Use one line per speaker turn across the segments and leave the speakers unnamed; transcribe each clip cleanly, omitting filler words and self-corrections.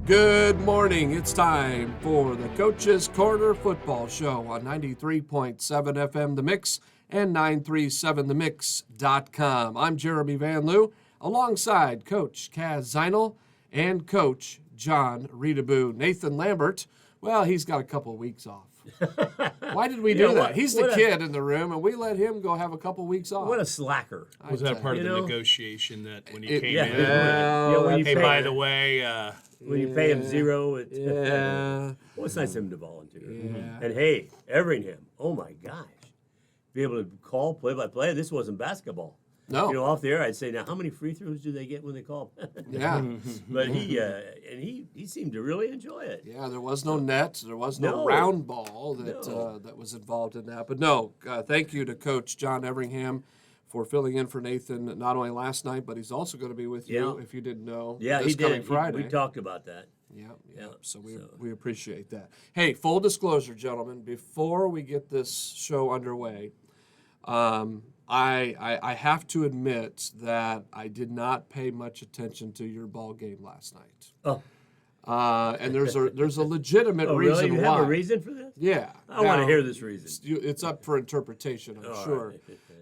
Good morning. It's time for the Coach's Corner Football Show on 93.7 FM The Mix and 937themix.com. I'm Jeremy Van Loo, alongside Coach Caz Szynal and Coach Jon Reutebuch. Nathan Lambert, well, he's got a couple weeks off. Why did we do that? He's the kid in the room, and we let him go have a couple weeks off.
What a slacker.
Was that part of the negotiation that when he came
yeah.
in?
When you
Hey,
pay,
by the way,
when you pay him zero, it's
Yeah.
well, it's nice of him to volunteer.
Yeah.
And hey, Everingham, oh my gosh, be able to call play-by-play. This wasn't basketball.
No.
You know, off the air, I'd say, now how many free throws do they get when they call?
Yeah.
But he seemed to really enjoy it.
Yeah, there was no net. There was no
No.
round ball that
No.
that was involved in that. But no, thank you to Coach John Everingham for filling in for Nathan not only last night, but he's also going to be with you,
Yeah.
if you didn't know,
Yeah,
this
he
coming
did.
Friday.
We talked about that.
Yeah.
Yeah,
So
so-
we appreciate that. Hey, full disclosure, gentlemen, before we get this show underway, I have to admit that I did not pay much attention to your ball game last night.
Oh,
And there's a legitimate reason
really? You
why.
have a reason for this?
Yeah.
I want to
Now,
hear this reason.
It's up for interpretation, I'm
All
sure.
right.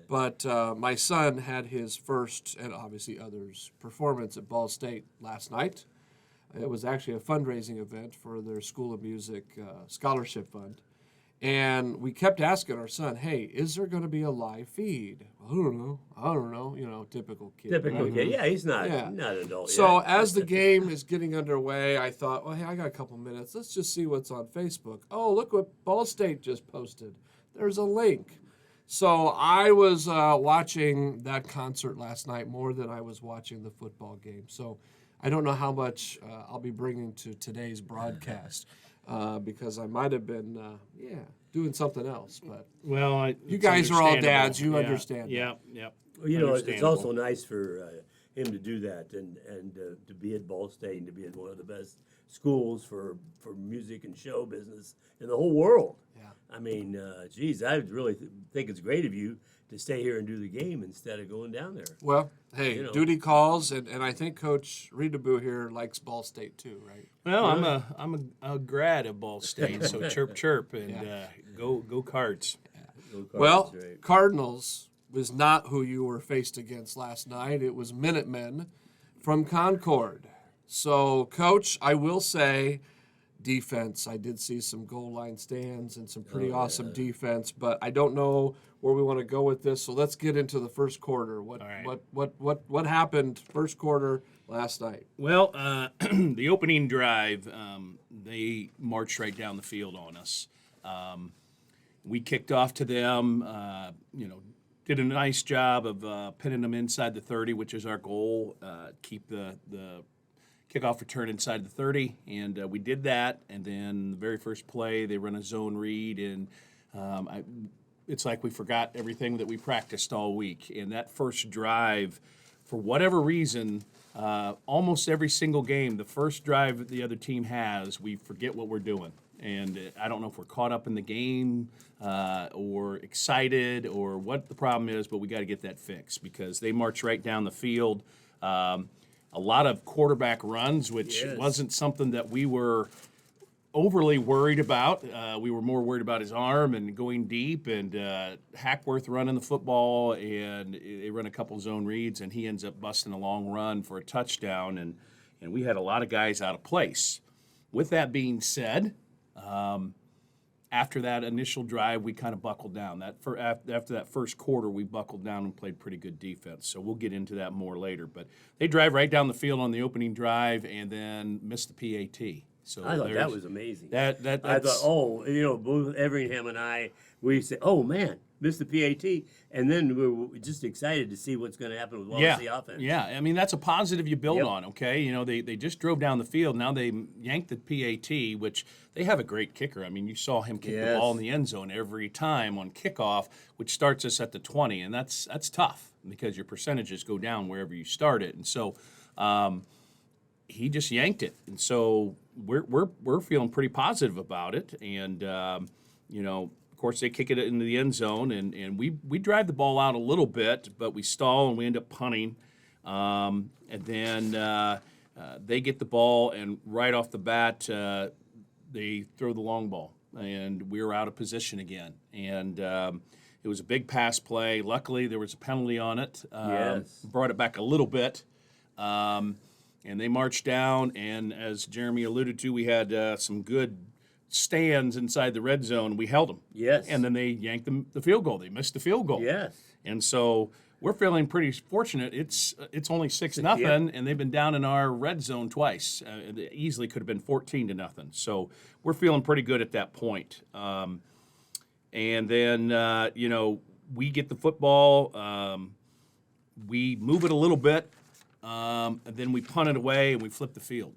But my son had his first, and obviously others, performance at Ball State last night. It was actually a fundraising event for their School of Music scholarship fund. And we kept asking our son, hey, is there going to be a live feed? I don't know. You know, typical kid.
Typical
right?
kid. Yeah, he's not
Yeah.
not an adult
So
yet.
as the game is getting underway, I thought, well, hey, I got a couple minutes. Let's just see what's on Facebook. Oh, look what Ball State just posted. There's a link. So I was watching that concert last night more than I was watching the football game. So I don't know how much I'll be bringing to today's broadcast because I might have been, doing something else. But
well,
you guys are all dads. You
Yeah,
understand.
Yeah,
that.
yeah.
Well, you know, it's
Understandable.
also nice for him to do that and to be at Ball State and to be at one of the best schools for music and show business in the whole world.
Yeah.
I mean, geez, I really think it's great of you to stay here and do the game instead of going down there.
Well, hey,
You know.
duty calls, and I think Coach Reutebuch here likes Ball State too, right?
Well, I'm a grad of Ball State, so chirp chirp and go Cards.
Go Cards,
Well,
right.
Cardinals was not who you were faced against last night. It was Minutemen from Concord. So, Coach, I will say defense. I did see some goal line stands and some pretty awesome defense, but I don't know where we want to go with this. So let's get into the first quarter. What
All right.
what happened first quarter last night?
Well, the opening drive, they marched right down the field on us. We kicked off to them, did a nice job of pinning them inside the 30, which is our goal, keep the kickoff return inside the 30, and we did that. And then the very first play, they run a zone read, and it's like we forgot everything that we practiced all week. And that first drive, for whatever reason, almost every single game, the first drive that the other team has, we forget what we're doing. And I don't know if we're caught up in the game or excited or what the problem is, but we got to get that fixed because they march right down the field. A lot of quarterback runs, which
Yes.
wasn't something that we were overly worried about. We were more worried about his arm and going deep, and Hackworth running the football, and they run a couple zone reads, and he ends up busting a long run for a touchdown, and we had a lot of guys out of place. With that being said, after that initial drive, we kind of buckled down. After that first quarter, we buckled down and played pretty good defense. So we'll get into that more later. But they drive right down the field on the opening drive and then miss the PAT. So
I thought that was amazing. I
that's-
thought, both Everingham and I, we said, oh man, missed the PAT, and then we were just excited to see what's going to happen with Wawasee offense.
Yeah, I mean, that's a positive you build
Yep.
on, okay? They just drove down the field. Now they yanked the PAT, which they have a great kicker. I mean, you saw him kick the
Yes.
ball in the end zone every time on kickoff, which starts us at the 20, and that's tough because your percentages go down wherever you start it. And so he just yanked it. And so we're feeling pretty positive about it. And, of course, they kick it into the end zone, and we drive the ball out a little bit, but we stall and we end up punting. And then they get the ball, and right off the bat, they throw the long ball, and we were out of position again. And it was a big pass play. Luckily, there was a penalty on it.
Yes.
Brought it back a little bit. And they marched down, and as Jeremy alluded to, we had some good stands inside the red zone. We held them.
Yes.
And then they yanked the field goal. They missed the field goal.
Yes.
And so we're feeling pretty fortunate. It's only 6-0,
Yeah.
and they've been down in our red zone twice. It easily could have been 14-0. So we're feeling pretty good at that point. And then we get the football. We move it a little bit, and then we punt it away and we flip the field.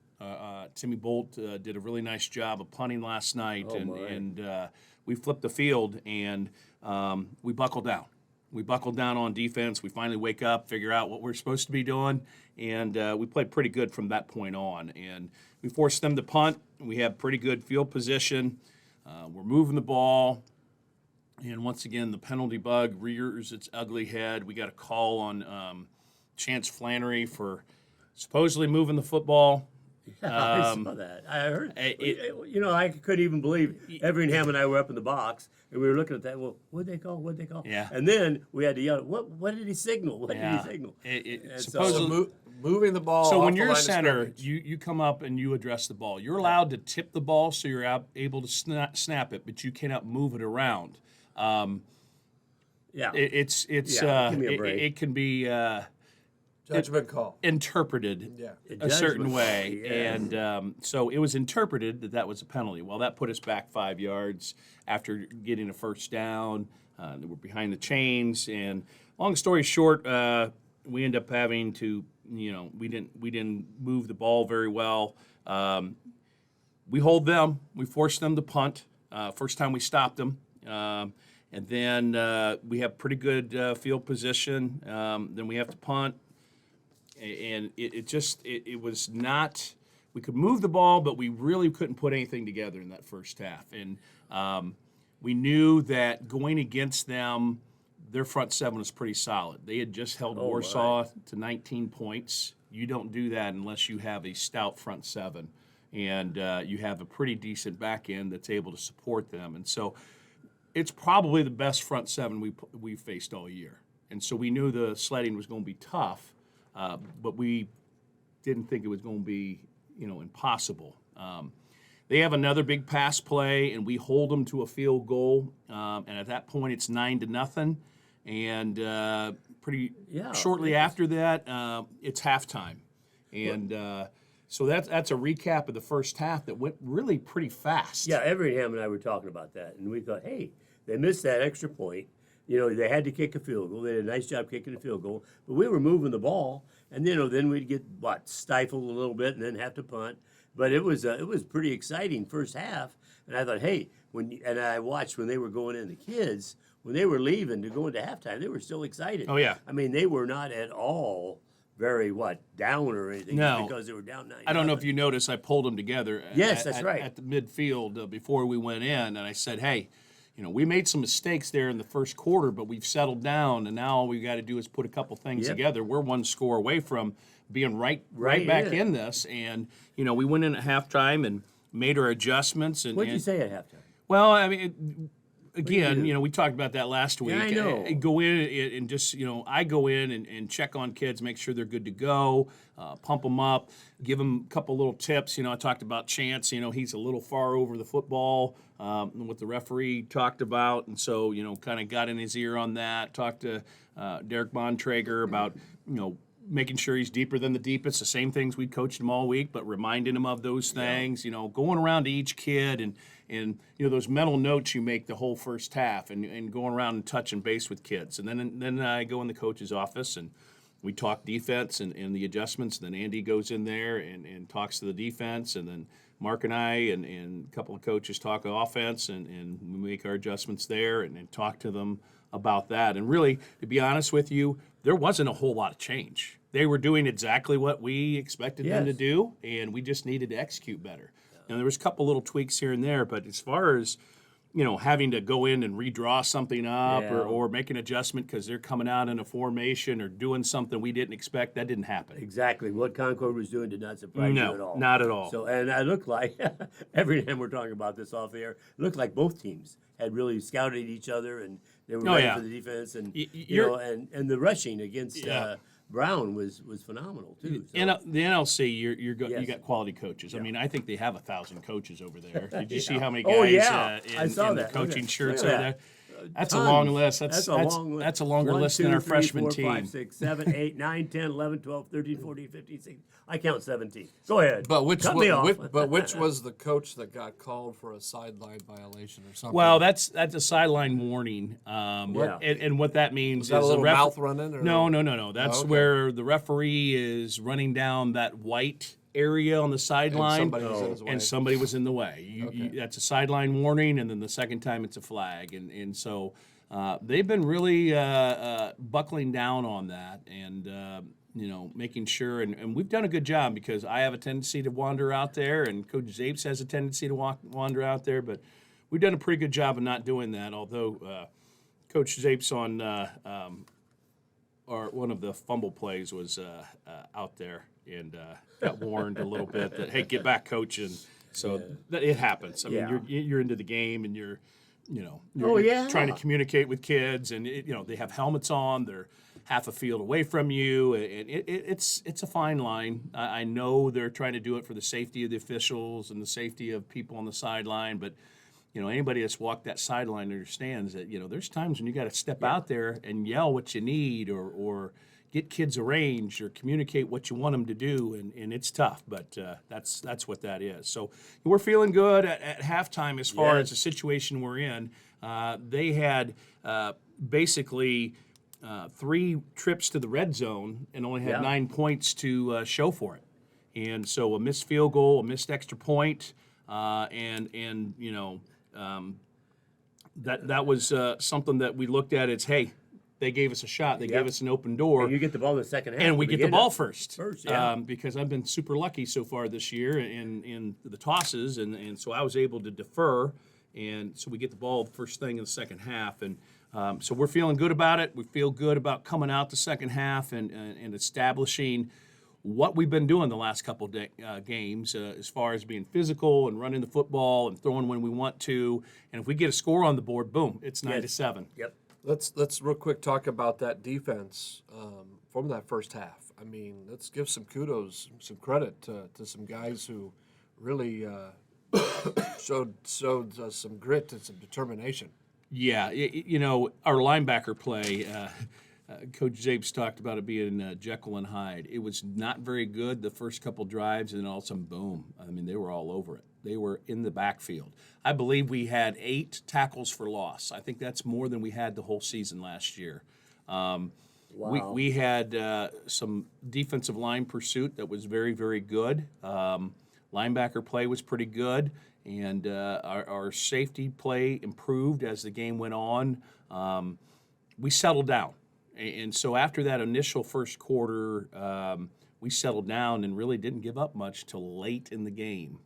Timmy Bolt did a really nice job of punting last night, and we flipped the field, and we buckled down. We buckled down on defense. We finally wake up, figure out what we're supposed to be doing, and we played pretty good from that point on. And we forced them to punt. We have pretty good field position. We're moving the ball. And once again, the penalty bug rears its ugly head. We got a call on Chance Flannery for supposedly moving the football.
I saw that. I heard. I couldn't even believe. Everingham and I were up in the box, and we were looking at that. Well, what'd they call? What'd they call?
Yeah.
And then we had to yell, What did he signal? What did he signal?
Supposedly,
Moving the ball.
so
off
when
the
you're
line of
center,
scrimmage.
you come up and you address the ball. You're allowed to tip the ball, so you're able to snap it, but you cannot move it around.
Yeah.
It's
give me a break.
it can be
Judgment call.
interpreted
Yeah.
a certain
Judgment
way,
call, yes.
and so it was interpreted that was a penalty. Well, that put us back 5 yards after getting a first down. They were behind the chains, and long story short, we end up having to, we didn't move the ball very well. We hold them. We forced them to punt. First time we stopped them. And then we have pretty good field position. Then we have to punt. And it was not, we could move the ball, but we really couldn't put anything together in that first half. And we knew that going against them, their front seven was pretty solid. They had just held Warsaw to 19 points. You don't do that unless you have a stout front seven and you have a pretty decent back end that's able to support them. And so it's probably the best front seven we faced all year. And so we knew the sledding was going to be tough, but we didn't think it was going to be, impossible. They have another big pass play, and we hold them to a field goal. And at that point, it's 9-0. And pretty shortly after that, it's halftime. And so that's a recap of the first half that went really pretty fast.
Yeah, Everingham and I were talking about that, and we thought, hey, they missed that extra point. They had to kick a field goal. They did a nice job kicking the field goal, but we were moving the ball, and then we'd get stifled a little bit, and then have to punt. But it was pretty exciting first half, and I thought, hey, and I watched when they were going in, the kids when they were leaving to go into halftime, they were still excited.
Oh yeah,
I mean they were not at all very down or anything.
No,
because they were down 9.
I don't know if you noticed, I pulled them together.
Yes, that's right.
At the midfield before we went in, and I said, hey, we made some mistakes there in the first quarter, but we've settled down, and now all we got to do is put a couple things together. We're one score away from being right back in this, and we went in at halftime and made our adjustments. And
what did you say at halftime?
Well, I mean, again, we talked about that last week.
Yeah, I know.
Go in and just, I go in and check on kids, make sure they're good to go, pump them up, give them a couple little tips. I talked about Chance. He's a little far over the football, what the referee talked about, and so kind of got in his ear on that. Talked to Derek Bontrager about making sure he's deeper than the deepest. The same things we coached him all week, but reminding him of those things. Going around to each kid and those mental notes you make the whole first half, and going around and touching base with kids. And then I go in the coach's office and we talk defense and the adjustments. And then Andy goes in there and talks to the defense, and then Mark and I and a couple of coaches talk offense, and we make our adjustments there and talk to them about that. And really, to be honest with you, there wasn't a whole lot of change. They were doing exactly what we expected them to do, and we just needed to execute better. Now, there was a couple little tweaks here and there, but as far as having to go in and redraw something up
Yeah.
or make an adjustment because they're coming out in a formation or doing something we didn't expect. That didn't happen.
Exactly. What Concord was doing did not surprise you at
No,
all.
not at all.
So, and I looked like, every time we're talking about this off air, it looked like both teams had really scouted each other and they were ready
yeah.
for the defense. And,
you're-
and the rushing against
Yeah.
Brown was phenomenal, too. So,
The NLC, you
Yes.
got quality coaches. I mean, I think they have 1,000 coaches over there. Did you see
Yeah.
how many guys
Oh, yeah. I
in
saw
the
that.
coaching
Look at-
shirts
look
are
at
there?
that.
That's a
Tons.
long list.
That's a long list.
That's a longer
1,
list
2,
than our
3,
freshman
4,
team.
5, 6, 7, 8, 9, 10, 11, 12, 13, 14, 15, 16. I count 17. Go ahead.
But which
Cut me off.
which was the coach that got called for a sideline violation or something?
Well, that's a sideline warning,
Yeah.
and what that means
is that
is
a little
the
mouth running? Or?
No. That's
okay.
where the referee is running down that white area on the sideline,
somebody was in his way.
and somebody was in the way. That's a sideline warning, and then the second time it's a flag, and so they've been really buckling down on that, and making sure, and we've done a good job because I have a tendency to wander out there, and Coach Zapes has a tendency to wander out there, but we've done a pretty good job of not doing that. Although Coach Zapes on or one of the fumble plays was out there and got warned a little bit that, hey, get back, coach, and so it happens. I mean, you're into the game and you're trying to communicate with kids, and they have helmets on, they're half a field away from you, and it's a fine line. I know they're trying to do it for the safety of the officials and the safety of people on the sideline, but anybody that's walked that sideline understands that there's times when you got to step out there and yell what you need or get kids arranged or communicate what you want them to do, and it's tough, but that's what that is. So we're feeling good at halftime as far as the situation we're in. They had basically 3 trips to the red zone and only had 9 points to show for it, and so a missed field goal, a missed extra point, and that was something that we looked at as, hey, they gave us a shot. They gave us an open door.
And you get the ball in the second half.
And we get the ball first.
Yeah.
Because I've been super lucky so far this year in the tosses, and so I was able to defer, and so we get the ball first thing in the second half. And so we're feeling good about it. We feel good about coming out the second half and establishing what we've been doing the last couple games as far as being physical and running the football and throwing when we want to. And if we get a score on the board, boom, it's 9-7.
Yep.
Let's real quick talk about that defense from that first half. I mean, let's give some kudos, some credit to some guys who really showed some grit and some determination.
Yeah, our linebacker play, Coach Zapes talked about it being Jekyll and Hyde. It was not very good the first couple drives, and then all of a sudden, boom. I mean, they were all over it. They were in the backfield. I believe we had 8 tackles for loss. I think that's more than we had the whole season last year.
Wow.
We had some defensive line pursuit that was very, very good. Linebacker play was pretty good, and our safety play improved as the game went on. We settled down. And so after that initial first quarter, we settled down and really didn't give up much till late in the game.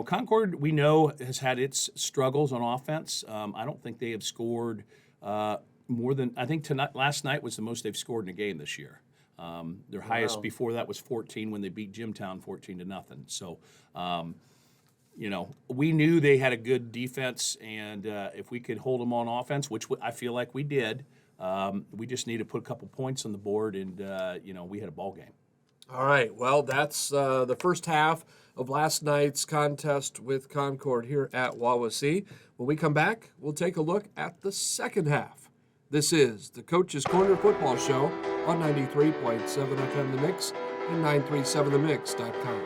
Concord, we know, has had its struggles on offense. I don't think they have scored more than, I think last night was the most they've scored in a game this year. Their highest before that was 14 when they beat Jimtown 14-0. So, we knew they had a good defense, and if we could hold them on offense, which I feel like we did, we just need to put a couple points on the board, and we had a ball game.
All right. Well, that's the first half of last night's contest with Concord here at Wawasee. When we come back, we'll take a look at the second half. This is the Coach's Corner Football Show on 93.7 FM The Mix and 937themix.com.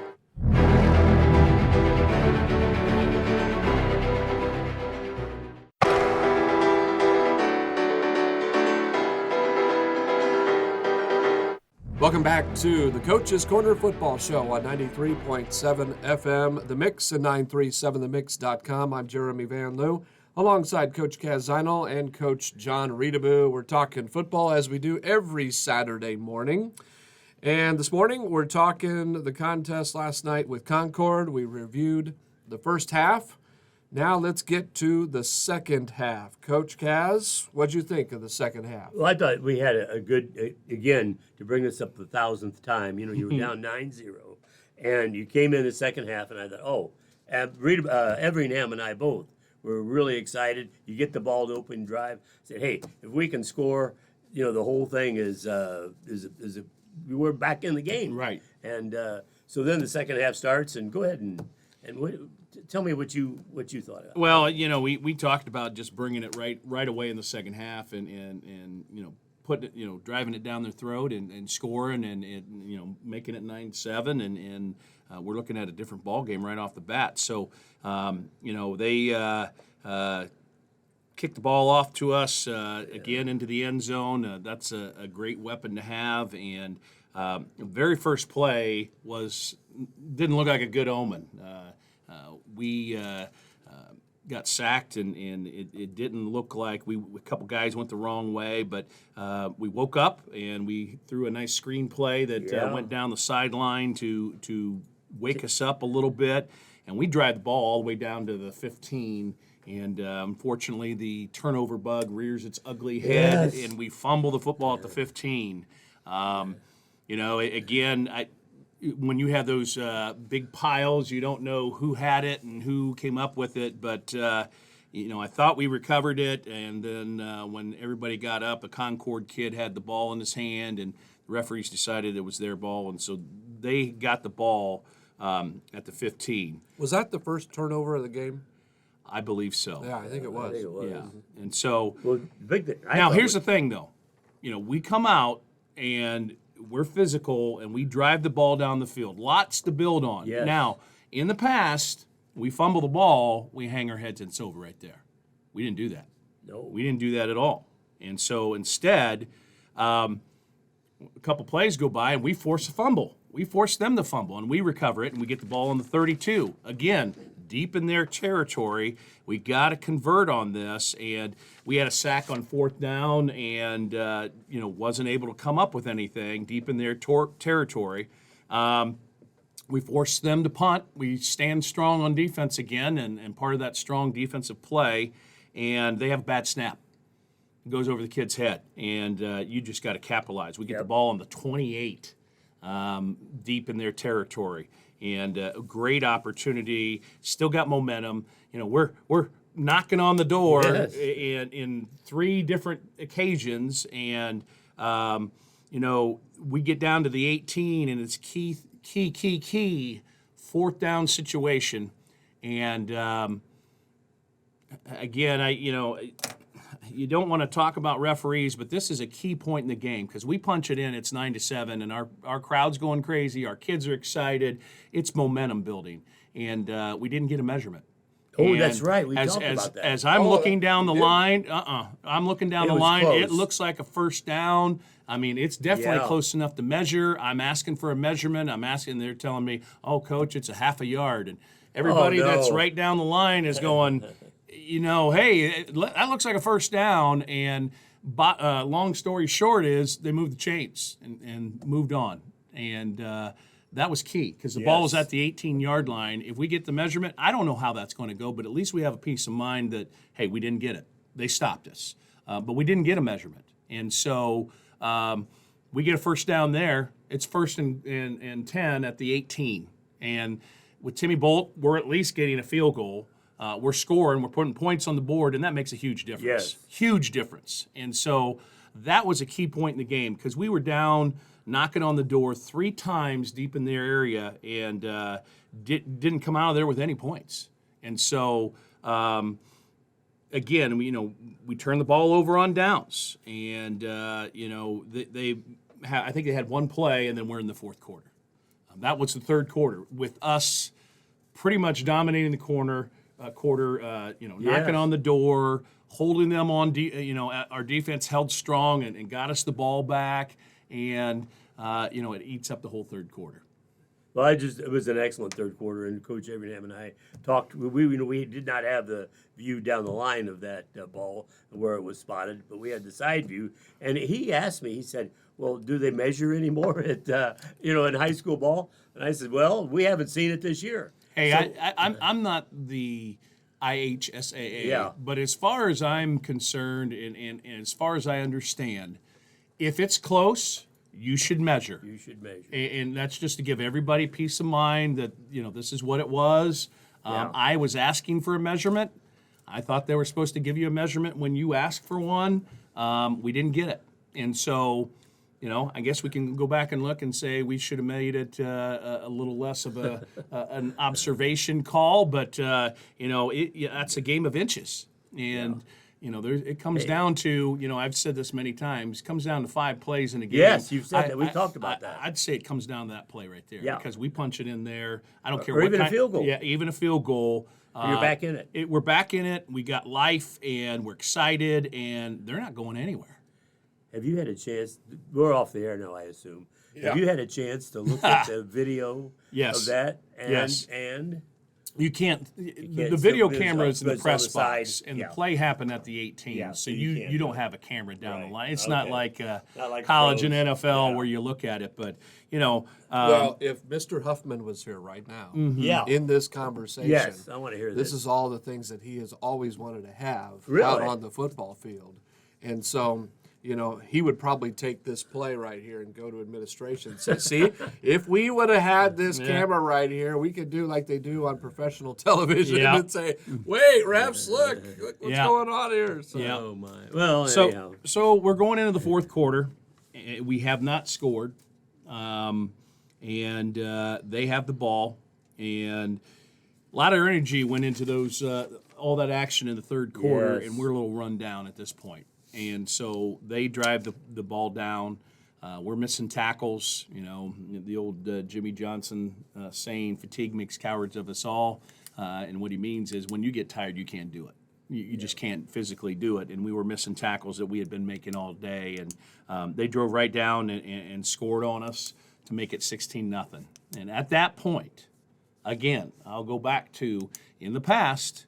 Welcome back to the Coach's Corner Football Show on 93.7 FM The Mix and 937themix.com. I'm Jeremy Van Loo, alongside Coach Caz Szynal and Coach Jon Reutebuch. We're talking football as we do every Saturday morning. And this morning we're talking the contest last night with Concord. We reviewed the first half. Now let's get to the second half. Coach Caz, what'd you think of the second half?
Well, I thought we had a good, again, to bring this up the 1,000th time, you were down 9-0, and you came in the second half, and I thought, Every and Ham and I both were really excited. You get the ball to open drive, said, hey, if we can score, the whole thing we're back in the game.
Right.
And so then the second half starts, and go ahead and tell me what you thought of.
Well, we talked about just bringing it right away in the second half, and putting it, driving it down their throat and scoring and making it 9-7, and we're looking at a different ball game right off the bat. So they kicked the ball off to us again into the end zone. That's a great weapon to have, and the very first play didn't look like a good omen. We got sacked, and it didn't look like a couple guys went the wrong way, but we woke up and we threw a nice screen play that went down the sideline to wake us up a little bit, and we drive the ball all the way down to the 15. And unfortunately, the turnover bug rears its ugly head, and we fumble the football at the 15. Again, when you have those big piles, you don't know who had it and who came up with it. But, I thought we recovered it. And then when everybody got up, a Concord kid had the ball in his hand, and the referees decided it was their ball. And so they got the ball at the 15.
Was that the first turnover of the game?
I believe so.
Yeah, I think it was.
Yeah. And so
Now
here's the thing, though. We come out and we're physical and we drive the ball down the field. Lots to build on.
Yes.
Now, in the past, we fumble the ball, we hang our heads and it's over right there. We didn't do that.
No.
We didn't do that at all. And so instead, a couple plays go by and we force a fumble. We force them to fumble and we recover it and we get the ball on the 32. Again, deep in their territory. We got to convert on this, and we had a sack on fourth down, and wasn't able to come up with anything deep in their territory. We forced them to punt. We stand strong on defense again, and part of that strong defensive play, and they have a bad snap. It goes over the kid's head, and you just got to capitalize. We get the ball on the 28, deep in their territory. And a great opportunity. Still got momentum. We're knocking on the door in three different occasions, and we get down to the 18, and it's key fourth down situation. And again, you don't want to talk about referees, but this is a key point in the game because we punch it in, it's 9-7, and our crowd's going crazy. Our kids are excited. It's momentum building, and we didn't get a measurement.
Oh,
And
that's right. We talked about that.
As I'm looking down the line, I'm looking down the
was
line.
close.
It looks like a first down. I mean, it's definitely
Yeah.
close enough to measure. I'm asking for a measurement. They're telling me, oh, coach, it's a half a yard. And everybody that's
no.
right down the line is going, hey, that looks like a first down. And long story short is they moved the chains and moved on. And that was key because the ball was at the 18-yard line. If we get the measurement, I don't know how that's going to go, but at least we have a peace of mind that, hey, we didn't get it. They stopped us. But we didn't get a measurement. And so we get a first down there. It's first and 10 at the 18. And with Timmy Bolt, we're at least getting a field goal. We're scoring. We're putting points on the board, and that makes a huge difference.
Yes.
Huge difference. And so that was a key point in the game because we were down knocking on the door 3 times deep in their area and didn't come out of there with any points. And so, again, we turned the ball over on downs. And, I think they had one play, and then we're in the fourth quarter. That was the third quarter with us pretty much dominating the quarter, knocking on the door, holding them on, our defense held strong and got us the ball back. And, it eats up the whole third quarter.
Well, it was an excellent third quarter, and Coach Abraham and I talked. We did not have the view down the line of that ball where it was spotted, but we had the side view. And he asked me, he said, well, do they measure anymore at, in high school ball? And I said, well, we haven't seen it this year.
Hey,
So-
I'm not the IHSAA.
Yeah.
But as far as I'm concerned, and as far as I understand, if it's close, you should measure.
You should measure.
And that's just to give everybody peace of mind that, this is what it was.
Yeah.
I was asking for a measurement. I thought they were supposed to give you a measurement when you asked for one. We didn't get it. And so, I guess we can go back and look and say we should have made it a little less of an observation call. But, that's a game of inches. And, it comes down to, I've said this many times, it comes down to 5 plays in a game.
Yes, you've said that. We talked about that.
I'd say it comes down to that play right there.
Yeah.
Because we punch it in there. I don't care
Or
what
even a field goal.
Yeah, even a field goal.
You're back in it.
We're back in it. We got life, and we're excited, and they're not going anywhere.
Have you had a chance? We're off the air now, I assume.
Yeah.
Have you had a chance to look at the video
Yes.
of that? And,
Yes.
and
You can't.
can't
The video
still-
camera is in the
it's on
press
the side.
box, and
Yeah.
the play happened at the 18.
Yeah,
so
so you
you
can't
don't
do
have a camera down the
Right.
line. It's not
Okay.
like
Not like
college
pros.
and NFL
Yeah.
where you look at it. But
Well, if Mr. Huffman was here right now,
Yeah.
in this conversation,
Yes, I want to hear this.
this is all the things that he has always wanted to have
Really?
out on the football field. And so, he would probably take this play right here and go to administration and say, see, if we would have had this camera right here, we could do like they do on professional television
Yeah.
and say, wait, refs, look what's
Yeah.
going on here. So,
Yeah.
Oh, my. Well, anyhow.
So we're going into the fourth quarter. We have not scored, and they have the ball, and a lot of energy went into those all that action in the third quarter,
Yes.
and we're a little run down at this point. And so they drive the ball down. We're missing tackles. The old Jimmy Johnson saying, "Fatigue makes cowards of us all." And what he means is, when you get tired, you can't do it. You just can't physically do it. And we were missing tackles that we had been making all day. And they drove right down and scored on us to make it 16-0. And at that point, again, I'll go back to, in the past,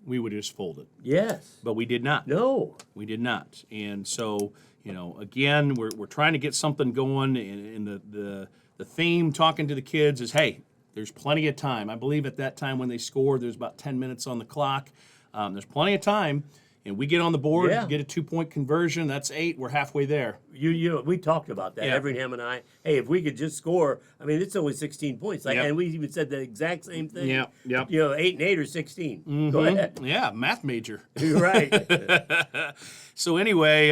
we would have just folded.
Yes.
But we did not.
No.
We did not. And so, again, we're trying to get something going. And the theme talking to the kids is, hey, there's plenty of time. I believe at that time when they scored, there's about 10 minutes on the clock. There's plenty of time. And we get on the board,
Yeah.
get a 2-point conversion. That's 8. We're halfway there.
We talked about that,
Yeah.
Everingham and I. Hey, if we could just score, I mean, it's only 16 points.
Yep.
And we even said the exact same thing.
Yep.
8 and 8 or 16. Go ahead.
Yeah, math major.
You're right.
So anyway,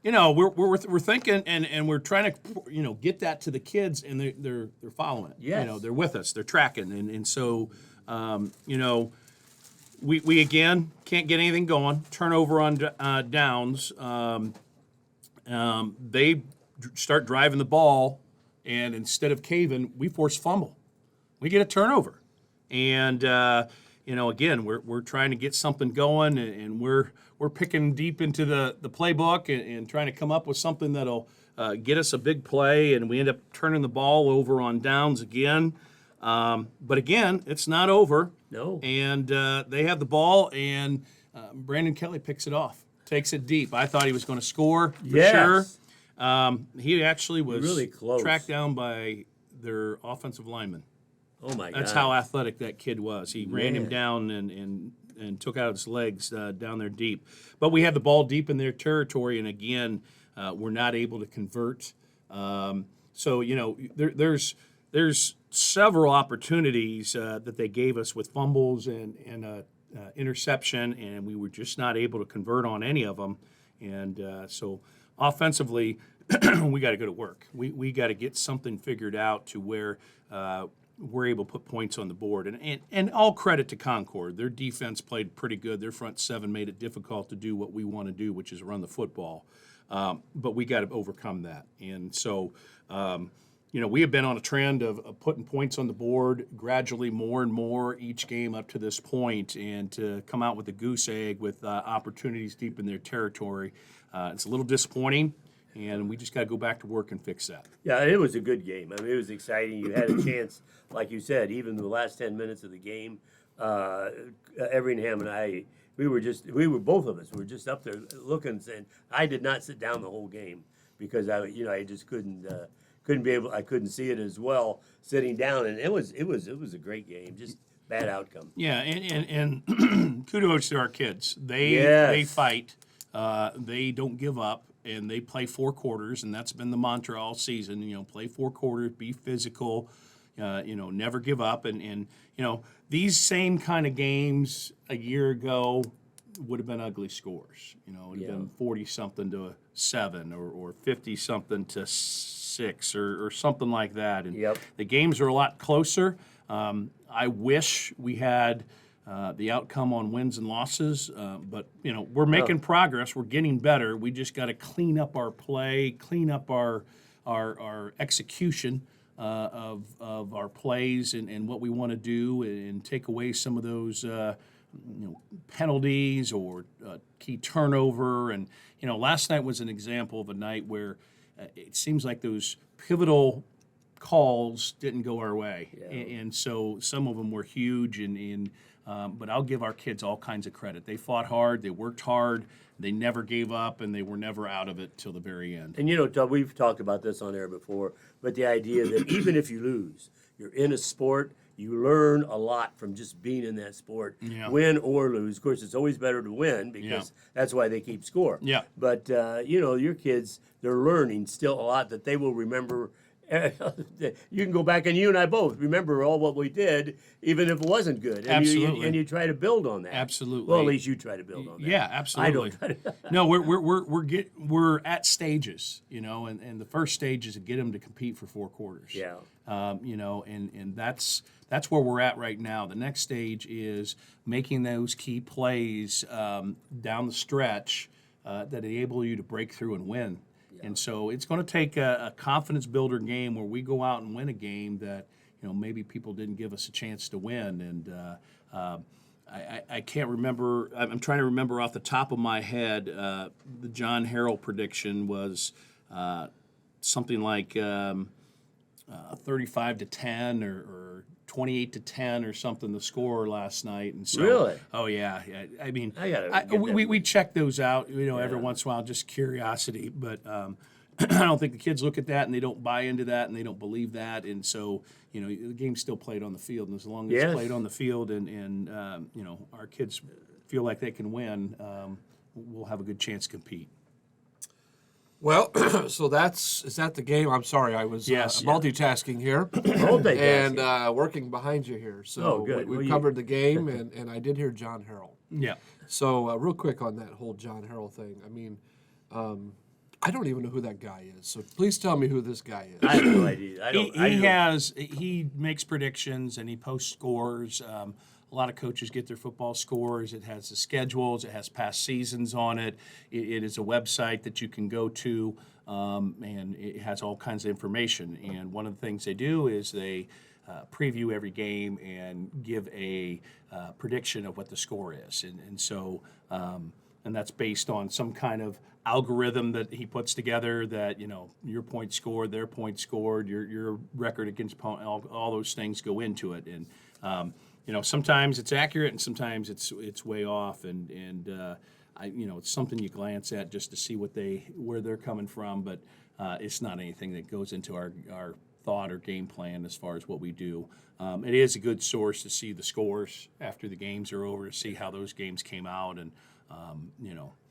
we're thinking and we're trying to get that to the kids, and they're following it.
Yes.
They're with us. They're tracking, and so we again can't get anything going. Turnover on downs. They start driving the ball, and instead of caving, we force fumble. We get a turnover, and again, we're trying to get something going, and we're picking deep into the playbook and trying to come up with something that'll get us a big play, and we end up turning the ball over on downs again. But again, it's not over.
No.
And they have the ball, and Brandon Kelly picks it off, takes it deep. I thought he was going to score for sure. He actually was
Really close.
tracked down by their offensive lineman.
Oh, my God.
That's how athletic that kid was. He ran him
Man.
down and took out his legs down there deep. But we had the ball deep in their territory, and again, we're not able to convert. So there's several opportunities that they gave us with fumbles and interception, and we were just not able to convert on any of them. And so offensively, we got to go to work. We got to get something figured out to where we're able to put points on the board. And all credit to Concord. Their defense played pretty good. Their front seven made it difficult to do what we want to do, which is run the football. But we got to overcome that. And so, we have been on a trend of putting points on the board gradually more and more each game up to this point, and to come out with a goose egg with opportunities deep in their territory. It's a little disappointing, and we just got to go back to work and fix that.
Yeah, it was a good game. I mean, it was exciting. You had a chance, like you said, even the last 10 minutes of the game, Everingham and I, both of us were just up there looking, saying, I did not sit down the whole game because I just couldn't see it as well sitting down, and it was a great game. Just bad outcome.
Yeah, and kudos to our kids. They
Yes.
fight. They don't give up, and they play 4 quarters, and that's been the mantra all season. Play 4 quarters, be physical. Never give up, and these same kind of games a year ago would have been ugly scores. It would have been 40-something to 7 or 50-something to 6 or something like that. And the games are a lot closer. I wish we had the outcome on wins and losses, but we're making progress. We're getting better. We just got to clean up our play, clean up our execution of our plays and what we want to do, and take away some of those penalties or key turnover. And last night was an example of a night where it seems like those pivotal calls didn't go our way, and so some of them were huge. But I'll give our kids all kinds of credit. They fought hard, they worked hard, they never gave up, and they were never out of it till the very end.
And Todd, we've talked about this on air before, but the idea that even if you lose, you're in a sport. You learn a lot from just being in that sport, win or lose. Of course, it's always better to win because that's why they keep score.
Yeah.
But, your kids, they're learning still a lot that they will remember. You can go back, and you and I both remember all what we did, even if it wasn't good. And
Absolutely.
And you try to build on that.
Absolutely.
Well, at least you try to build on that.
Yeah, absolutely.
I don't.
No, we're at stages, and the first stage is to get them to compete for 4 quarters.
Yeah.
And that's where we're at right now. The next stage is making those key plays down the stretch that enable you to break through and win. And so it's going to take a confidence builder game where we go out and win a game that maybe people didn't give us a chance to win. And I can't remember. I'm trying to remember off the top of my head. The John Harrell prediction was something like 35-10 or 28-10 or something. The score last night. And so,
Really?
Oh yeah. I mean,
we
we check those out. Every once in a while, just curiosity. But I don't think the kids look at that and they don't buy into that and they don't believe that. And so the game's still played on the field, and as long as it's played on the field and our kids feel like they can win, we'll have a good chance to compete.
Well, so is that the game? I'm sorry, I was multitasking here and working behind you here. So
good.
we covered the game, and I did hear John Harrell.
Yeah.
So real quick on that whole John Harrell thing. I mean, I don't even know who that guy is. So please tell me who this guy is.
I have no idea.
He makes predictions and he posts scores. A lot of coaches get their football scores. It has the schedules. It has past seasons on it. It is a website that you can go to, and it has all kinds of information. And one of the things they do is they preview every game and give a prediction of what the score is. And that's based on some kind of algorithm that he puts together that, your point scored, their point scored, your record against opponent, all those things go into it. And, sometimes it's accurate and sometimes it's way off. And it's something you glance at just to see where they're coming from. But it's not anything that goes into our thought or game plan as far as what we do. It is a good source to see the scores after the games are over, to see how those games came out. And,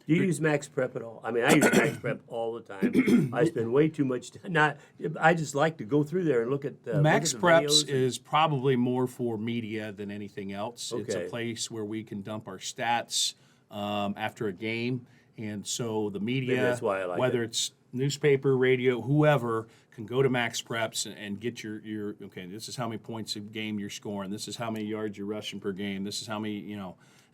Do you use Max Prep at all? I mean, I use Max Prep all the time. I spend way too much time. I just like to go through there and look at
Max
look at the
Preps
videos.
is probably more for media than anything else. It's a
Okay.
place where we can dump our stats after a game, and so the
Maybe
media,
that's why I like
whether
it.
it's newspaper, radio, whoever, can go to Max Preps and get your okay. This is how many points a game you're scoring. This is how many yards you're rushing per game. This is how many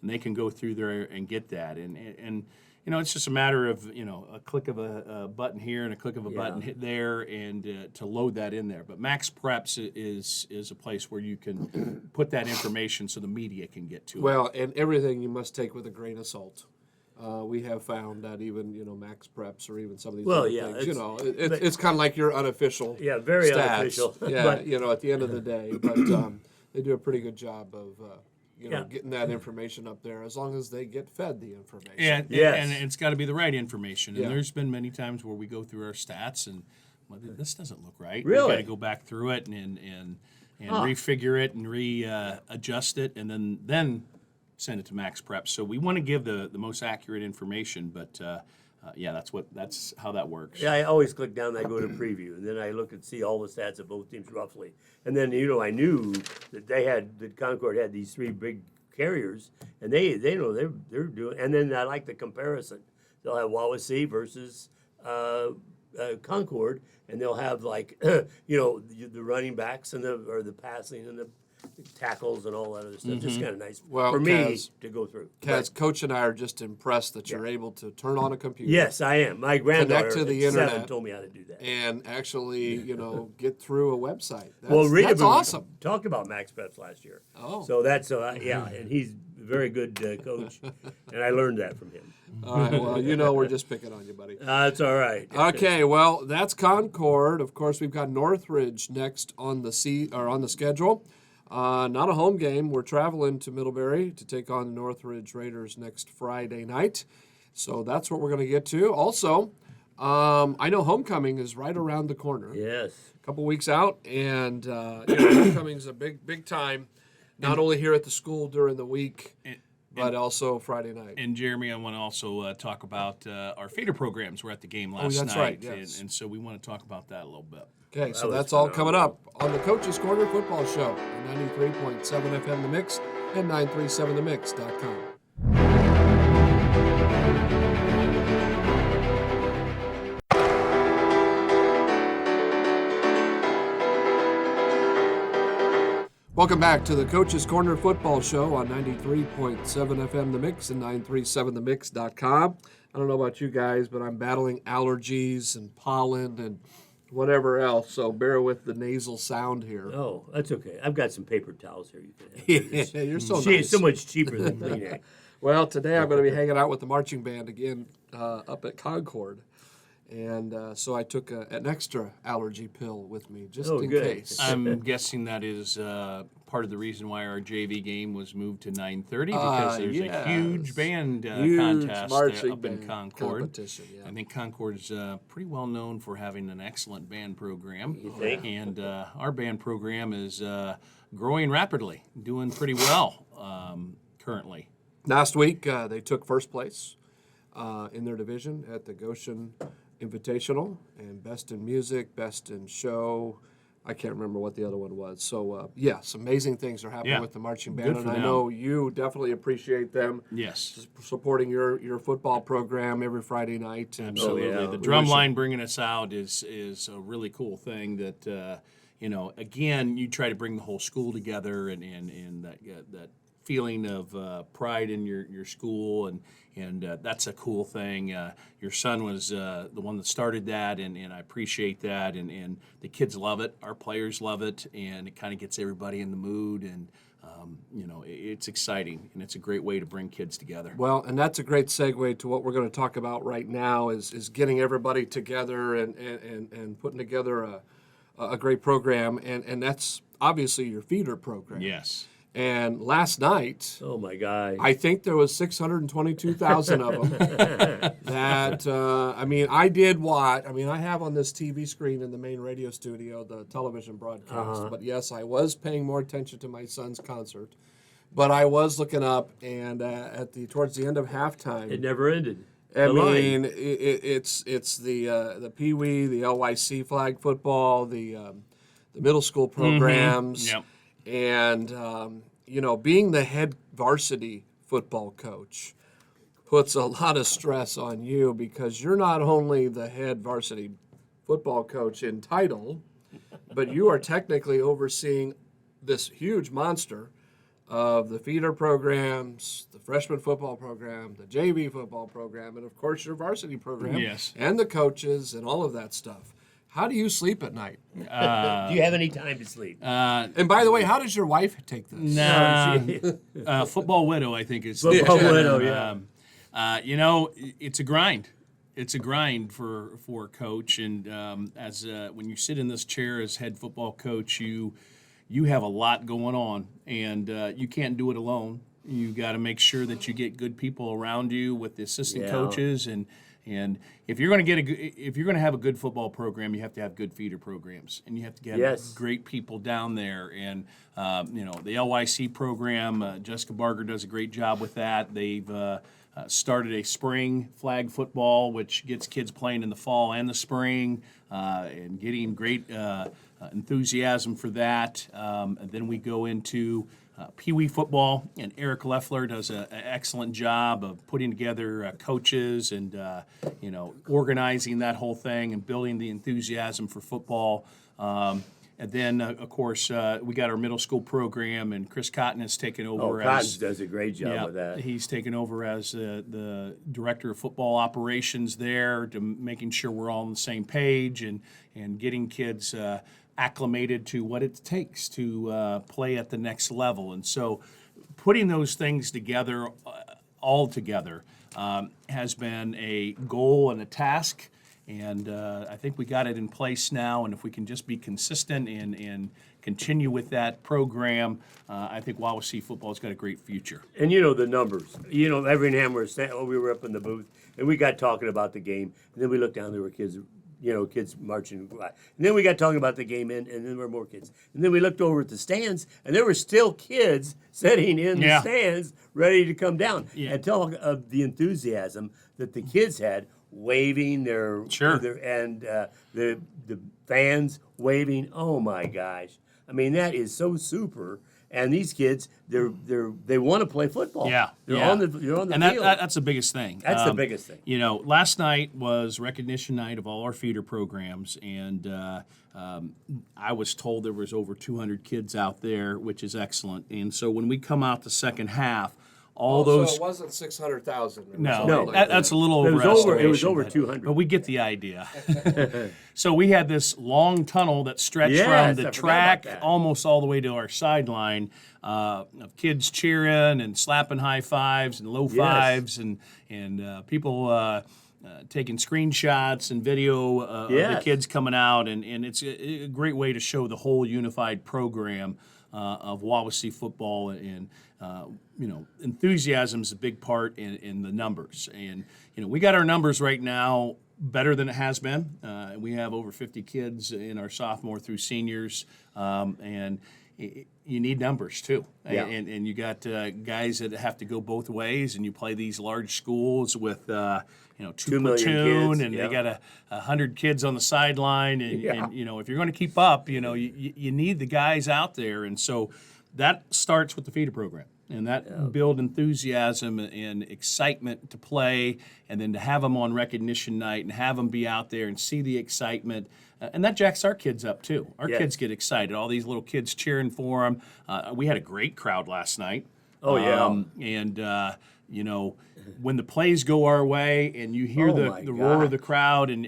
and they can go through there and get that. And it's just a matter of, a click of a button here and a click of a button hit there and to load that in there. But Max Preps is a place where you can put that information so the media can get to it.
Well, and everything you must take with a grain of salt. We have found that even, Max Preps or even some of these other things, it's kind of like your unofficial
very
stats.
unofficial.
Yeah,
But-
at the end of the day. But they do a pretty good job of, getting that information up there as long as they get fed the information.
And it's got to be the right information. And
Yeah.
there's been many times where we go through our stats and this doesn't look right.
Really?
We got to go back through it and and refigure it and readjust it, and then send it to Max Prep. So we want to give the most accurate information, but yeah, that's how that works.
Yeah, I always click down and I go to preview, and then I look and see all the stats of both teams roughly. And then, I knew that Concord had these three big carriers, and they know they're doing, and then I like the comparison. They'll have Wawasee versus Concord, and they'll have the running backs and the passing and the tackles and all that other stuff. Just kind of nice for me to go through.
Kaz, Coach and I are just impressed that you're able to turn on a computer.
Yes, I am. My granddaughter
Connect to the
at 7
internet
told me how to do that.
and actually, get through a website. That's,
Well,
that's awesome.
Talked about Max Preps last year.
Oh.
So that's yeah, and he's a very good coach, and I learned that from him.
All right, well, we're just picking on you, buddy.
That's all right.
Okay, well, that's Concord. Of course, we've got Northridge next on the schedule. Not a home game. We're traveling to Middlebury to take on the Northridge Raiders next Friday night. So that's what we're going to get to. Also, I know homecoming is right around the corner.
Yes.
A couple weeks out, and homecoming is a big time, not only here at the school during the week, but also Friday night.
And Jeremy, I want to also talk about our feeder programs. We're at the game last
that's
night,
right, yes.
and so we want to talk about that a little bit.
Okay, so
was
that's all
phenomenal.
coming up on the Coach's Corner Football Show on 93.7 FM The Mix and 937themix.com. Welcome back to the Coach's Corner Football Show on 93.7 FM The Mix and 937themix.com. I don't know about you guys, but I'm battling allergies and pollen and whatever else, so bear with the nasal sound here.
Oh, that's okay. I've got some paper towels here. You can have.
Yeah, you're so
It's
nice.
so much cheaper than Kleenex.
Well, today I'm going to be hanging out with the marching band again up at Concord. And so I took an extra allergy pill with me just in
good.
case.
I'm guessing that is part of the reason why our JV game was moved to 9:30 because there's a huge band contest
marching
up in
band
Concord.
competition, yeah.
I think Concord's pretty well known for having an excellent band program.
You think?
And our band program is growing rapidly, doing pretty well currently.
Last week, they took first place in their division at the Goshen Invitational, and best in music, best in show. I can't remember what the other one was. So, yes, amazing things are happening
Yeah.
with the marching band,
Good
and
for
I
them.
know you definitely appreciate them
Yes.
supporting your football program every Friday night. And
Absolutely.
yeah.
The
We
drum
wish
line bringing us out is a really cool thing that, again, you try to bring the whole school together and that feeling of pride in your school, and that's a cool thing. Your son was the one that started that, and I appreciate that, and the kids love it. Our players love it, and it kind of gets everybody in the mood, and it's exciting, and it's a great way to bring kids together.
Well, and that's a great segue to what we're going to talk about right now is getting everybody together and putting together a great program, and that's obviously your feeder program.
Yes.
And last night,
Oh my God.
I think there was 622,000 of them. I did watch. I have on this TV screen in the main radio studio the television broadcast. But yes, I was paying more attention to my son's concert. But I was looking up, and towards the end of halftime,
It never ended.
I
The line.
mean, it's the Pee Wee, the LYC flag football, the middle school programs.
Yep.
And, being the head varsity football coach puts a lot of stress on you because you're not only the head varsity football coach in title, but you are technically overseeing this huge monster of the feeder programs, the freshman football program, the JV football program, and, of course, your varsity program.
Yes.
And the coaches and all of that stuff. How do you sleep at night?
Do you have any time to sleep?
And by the way, how does your wife take this?
Nah, football widow, I think is
Football widow, yeah.
It's a grind. It's a grind for a coach, and when you sit in this chair as head football coach, you have a lot going on, and you can't do it alone. You got to make sure that you get good people around you with the assistant
Yeah.
coaches and And if you're going to have a good football program, you have to have good feeder programs, and you have to get
Yes.
great people down there. And the LYC program, Jessica Barger does a great job with that. They've started a spring flag football, which gets kids playing in the fall and the spring, and getting great enthusiasm for that. And then we go into Pee Wee football, and Eric Leffler does an excellent job of putting together coaches and organizing that whole thing and building the enthusiasm for football. And then, of course, we got our middle school program, and Chris Cotton has taken over.
Cotton does a great job
Yeah,
with that.
he's taken over as the director of football operations there, to making sure we're all on the same page and getting kids acclimated to what it takes to play at the next level. And so putting those things together, all together, has been a goal and a task. And I think we got it in place now. And if we can just be consistent and continue with that program, I think Wawasee football's got a great future.
And the numbers. Everingham we were up in the booth, and we got talking about the game, and then we looked down, there were kids marching by. And then we got talking about the game, and then there were more kids. And then we looked over at the stands, and there were still kids sitting in the stands ready to come down.
Yeah.
And talk of the enthusiasm that the kids had, waving
Sure.
the fans waving. Oh my gosh. I mean, that is so super. And these kids, they want to play football.
Yeah,
They're on the
and
field.
that's the biggest thing.
That's the biggest thing.
Last night was recognition night of all our feeder programs, and I was told there was over 200 kids out there, which is excellent. And so when we come out the second half, all
So
those.
it wasn't 600,000.
No, that's a little
It
overestimation.
was over
but-
200.
But we get the idea. So we had this long tunnel that stretched
Yes,
from
I
the
forgot
track
about that.
almost all the way to our sideline, of kids cheering and slapping high fives and low fives, and people taking screenshots and video of the
Yes.
kids coming out, and it's a great way to show the whole unified program of Wawasee football. And enthusiasm is a big part in the numbers. And we got our numbers right now better than it has been. We have over 50 kids in our sophomore through seniors, and you need numbers too.
Yeah.
And you got guys that have to go both ways, and you play these large schools with 2
2 million
platoon,
kids,
and
yeah.
they got 100 kids on the sideline, and if you're going to keep up, you need the guys out there. And so that starts with the feeder program, and that build enthusiasm and excitement to play, and then to have them on recognition night and have them be out there and see the excitement. And that jacks our kids up too. Our kids get excited. All these little kids cheering for them. We had a great crowd last night.
Oh, yeah.
And when the plays go our way, and you hear the roar of the crowd, and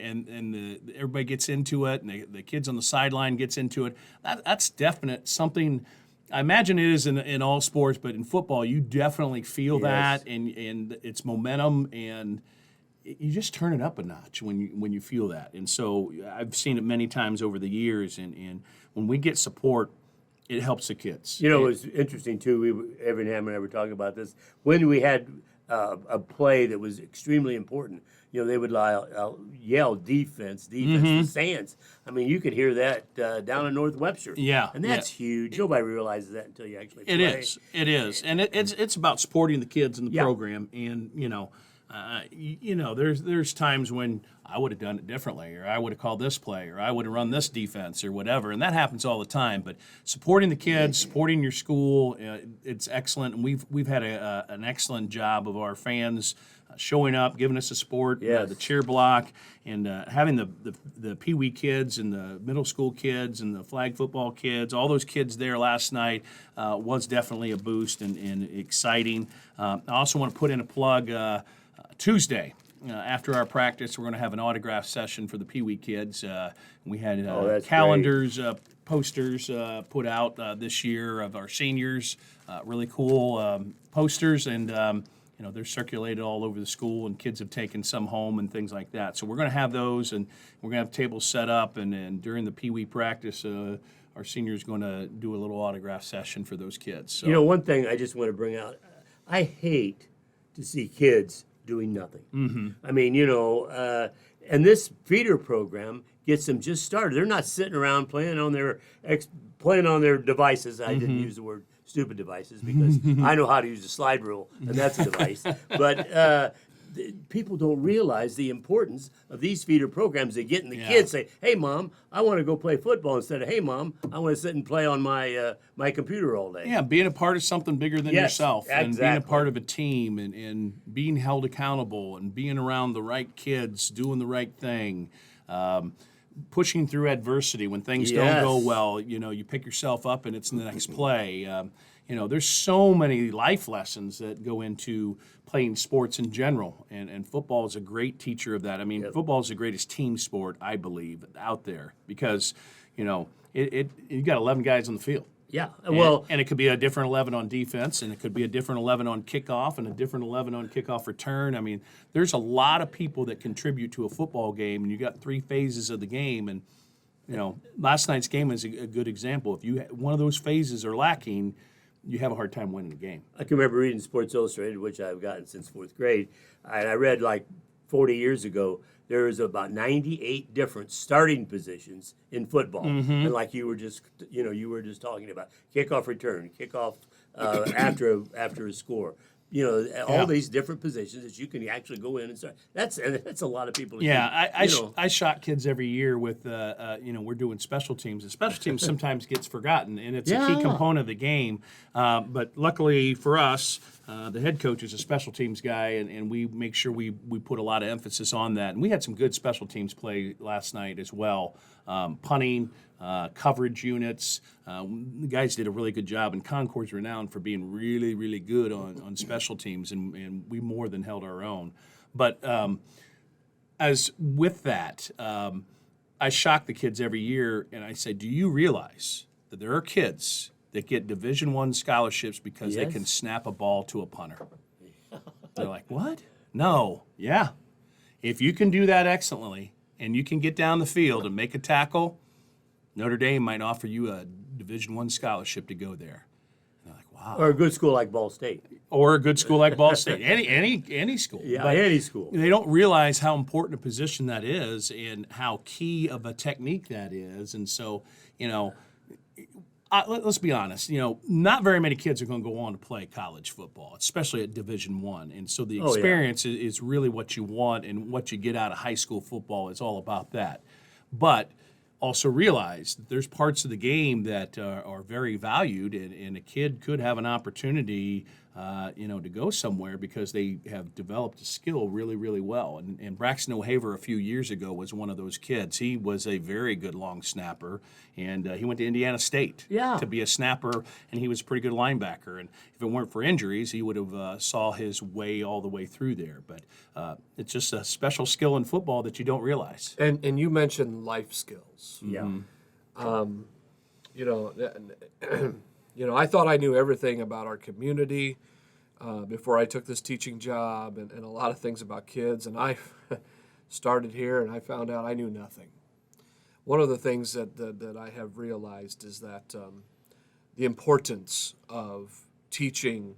everybody gets into it, and the kids on the sideline gets into it, that's definite something. I imagine it is in all sports, but in football, you definitely feel that, and it's momentum, and you just turn it up a notch when you feel that. And so I've seen it many times over the years, and when we get support, it helps the kids.
It was interesting too. Everingham and I were talking about this when we had a play that was extremely important. They would yell defense, the stands. I mean, you could hear that down in North Webster.
Yeah,
and that's huge. Nobody realizes that until you actually play.
It is, and it's about supporting the kids in the
Yeah.
program. And there's times when I would have done it differently, or I would have called this play, or I would have run this defense, or whatever, and that happens all the time. But supporting the kids, supporting your school, it's excellent, and we've had an excellent job of our fans showing up, giving us the support, the cheer block, and having the Pee Wee kids and the middle school kids and the flag football kids, all those kids there last night was definitely a boost and exciting. I also want to put in a plug. Tuesday, after our practice, we're going to have an autograph session for the Pee Wee kids. We had calendars, posters put out this year of our seniors, really cool posters, and they're circulated all over the school, and kids have taken some home and things like that. So we're going to have those, and we're going to have tables set up, and during the Pee Wee practice, our seniors going to do a little autograph session for those kids. So.
One thing I just want to bring out, I hate to see kids doing nothing. I mean, and this feeder program gets them just started. They're not sitting around playing on their devices. I didn't use the word stupid devices because I know how to use the slide rule, and that's a device. But people don't realize the importance of these feeder programs. They get in the kids say, "Hey, Mom, I want to go play football," instead of, "Hey, Mom, I want to sit and play on my my computer all day."
Yeah, being a part of something bigger than yourself, and being a
exactly.
part of a team, and being held accountable, and being around the right kids, doing the right thing, pushing through adversity when things don't go well. You pick yourself up, and it's in the next play. There's so many life lessons that go into playing sports in general, and football is a great teacher of that. I mean, football is the greatest team sport, I believe, out there because, you got 11 guys on the field.
Yeah,
And it could be a different 11 on defense, and it could be a different 11 on kickoff, and a different 11 on kickoff return. I mean, there's a lot of people that contribute to a football game, and you got 3 phases of the game. And last night's game is a good example. If one of those phases are lacking, you have a hard time winning the game.
I can remember reading Sports Illustrated, which I've gotten since 4th grade, and I read like 40 years ago, there was about 98 different starting positions in football. And like you were just talking about, kickoff return, kickoff after a score. All these different positions that you can actually go in and start. That's a lot of people.
I shot kids every year with, we're doing special teams. And special teams sometimes gets forgotten, and it's a key component of the game. But luckily for us, the head coach is a special teams guy, and we make sure we put a lot of emphasis on that. And we had some good special teams play last night as well. Punting, coverage units. The guys did a really good job, and Concord's renowned for being really, really good on special teams, and we more than held our own. But as with that, I shock the kids every year, and I say, do you realize that there are kids that get Division I scholarships because they can snap a ball to a punter? They're like, what? No. Yeah. If you can do that excellently, and you can get down the field and make a tackle, Notre Dame might offer you a Division I scholarship to go there. And they're like, wow.
Or a good school like Ball State.
Or a good school like Ball State. Any school.
Yeah,
but
any school.
They don't realize how important a position that is and how key of a technique that is. And so, let's be honest. Not very many kids are going to go on to play college football, especially at Division I. And so the experience is really what you want, and what you get out of high school football is all about that. But also realize that there's parts of the game that are very valued, and a kid could have an opportunity, to go somewhere because they have developed a skill really, really well. And Braxton O'Haver a few years ago was one of those kids. He was a very good long snapper, and he went to Indiana State to be a snapper, and he was a pretty good linebacker. And if it weren't for injuries, he would have saw his way all the way through there. But it's just a special skill in football that you don't realize.
And you mentioned life skills.
Yeah.
I thought I knew everything about our community before I took this teaching job, and a lot of things about kids. And I started here, and I found out I knew nothing. One of the things that I have realized is that the importance of teaching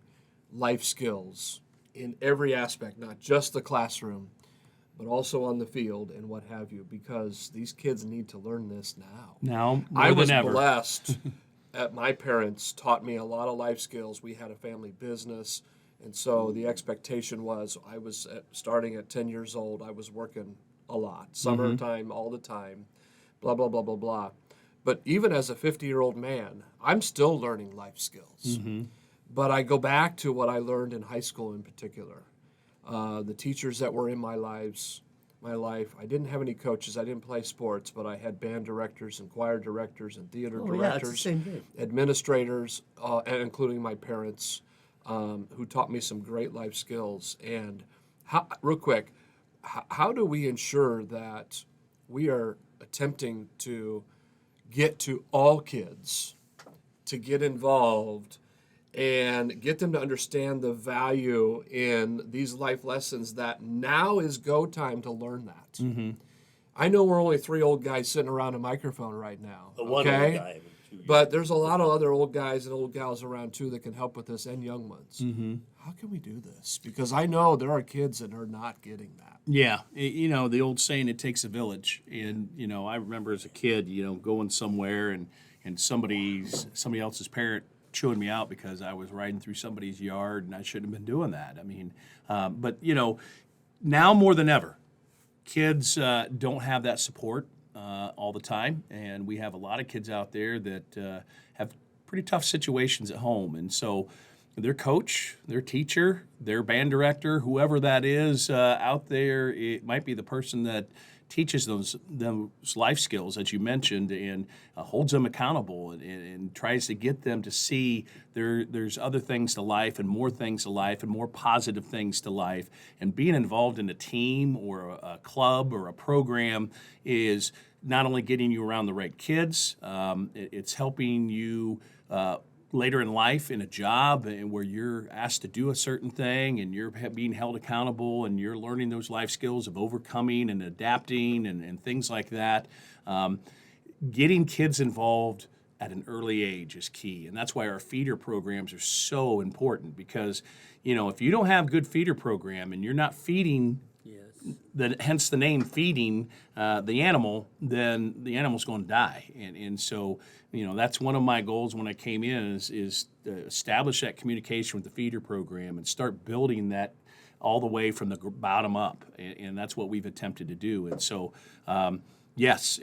life skills in every aspect, not just the classroom, but also on the field and what have you, because these kids need to learn this now.
Now, more
I was
than ever.
blessed. My parents taught me a lot of life skills. We had a family business, and so the expectation was I was starting at 10 years old. I was working a lot, summertime, all the time, blah, blah, blah, blah, blah. But even as a 50-year-old man, I'm still learning life skills. But I go back to what I learned in high school in particular. The teachers that were in my life, I didn't have any coaches. I didn't play sports, but I had band directors and choir directors and theater directors,
it's the same thing.
administrators, and including my parents, who taught me some great life skills. And real quick, how do we ensure that we are attempting to get to all kids to get involved and get them to understand the value in these life lessons, that now is go time to learn that? I know we're only 3 old guys sitting around a microphone right now.
One old guy.
But there's a lot of other old guys and old gals around too that can help with this, and young ones. Mm-hmm. How can we do this? Because I know there are kids that are not getting that.
Yeah, the old saying, it takes a village. And, I remember as a kid, going somewhere and somebody else's parent chewing me out because I was riding through somebody's yard and I shouldn't have been doing that. I mean, but, now more than ever, kids don't have that support all the time. And we have a lot of kids out there that have pretty tough situations at home. And so their coach, their teacher, their band director, whoever that is out there, it might be the person that teaches those life skills that you mentioned and holds them accountable and tries to get them to see there's other things to life and more things to life and more positive things to life. And being involved in a team or a club or a program is not only getting you around the right kids, it's helping you later in life in a job and where you're asked to do a certain thing and you're being held accountable and you're learning those life skills of overcoming and adapting and things like that. Getting kids involved at an early age is key. And that's why our feeder programs are so important because, if you don't have good feeder program and you're not feeding hence the name feeding the animal, then the animal's going to die. And so, that's one of my goals when I came in is to establish that communication with the feeder program and start building that all the way from the bottom up. And that's what we've attempted to do. And so, yes,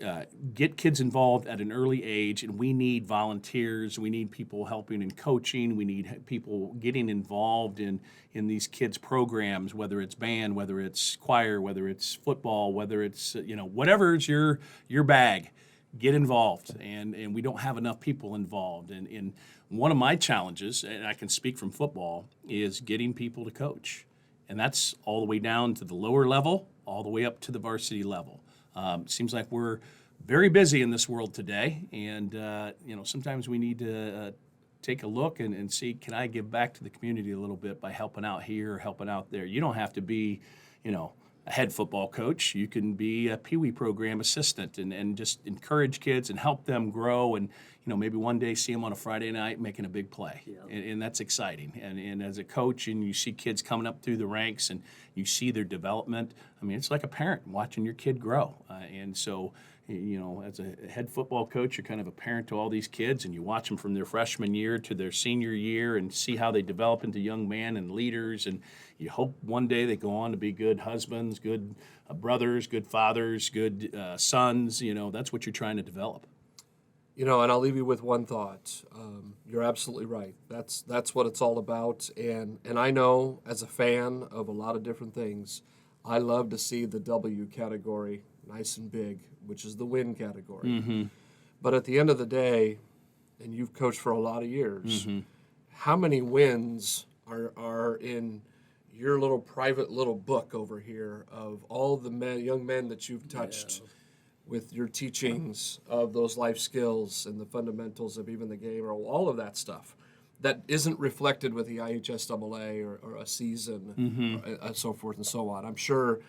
get kids involved at an early age, and we need volunteers. We need people helping and coaching. We need people getting involved in these kids' programs, whether it's band, whether it's choir, whether it's football, whether it's, whatever's your bag, get involved. And we don't have enough people involved. And one of my challenges, and I can speak from football, is getting people to coach. And that's all the way down to the lower level, all the way up to the varsity level. Seems like we're very busy in this world today, and sometimes we need to take a look and see, can I give back to the community a little bit by helping out here or helping out there? You don't have to be, a head football coach. You can be a Pee Wee program assistant and just encourage kids and help them grow and, maybe one day see them on a Friday night making a big play. Yeah. And that's exciting. And as a coach and you see kids coming up through the ranks and you see their development, I mean, it's like a parent watching your kid grow. And so, as a head football coach, you're kind of a parent to all these kids and you watch them from their freshman year to their senior year and see how they develop into young men and leaders. And you hope one day they go on to be good husbands, good brothers, good fathers, good sons. That's what you're trying to develop.
And I'll leave you with one thought. You're absolutely right. That's what it's all about. And I know as a fan of a lot of different things, I love to see the W category nice and big, which is the win category. Mm-hmm. But at the end of the day, and you've coached for a lot of years, mm-hmm. how many wins are in your little private little book over here of all the young men that you've touched with your teachings of those life skills and the fundamentals of even the game or all of that stuff that isn't reflected with the IHSAA or a season mm-hmm. and so forth and so on? I'm sure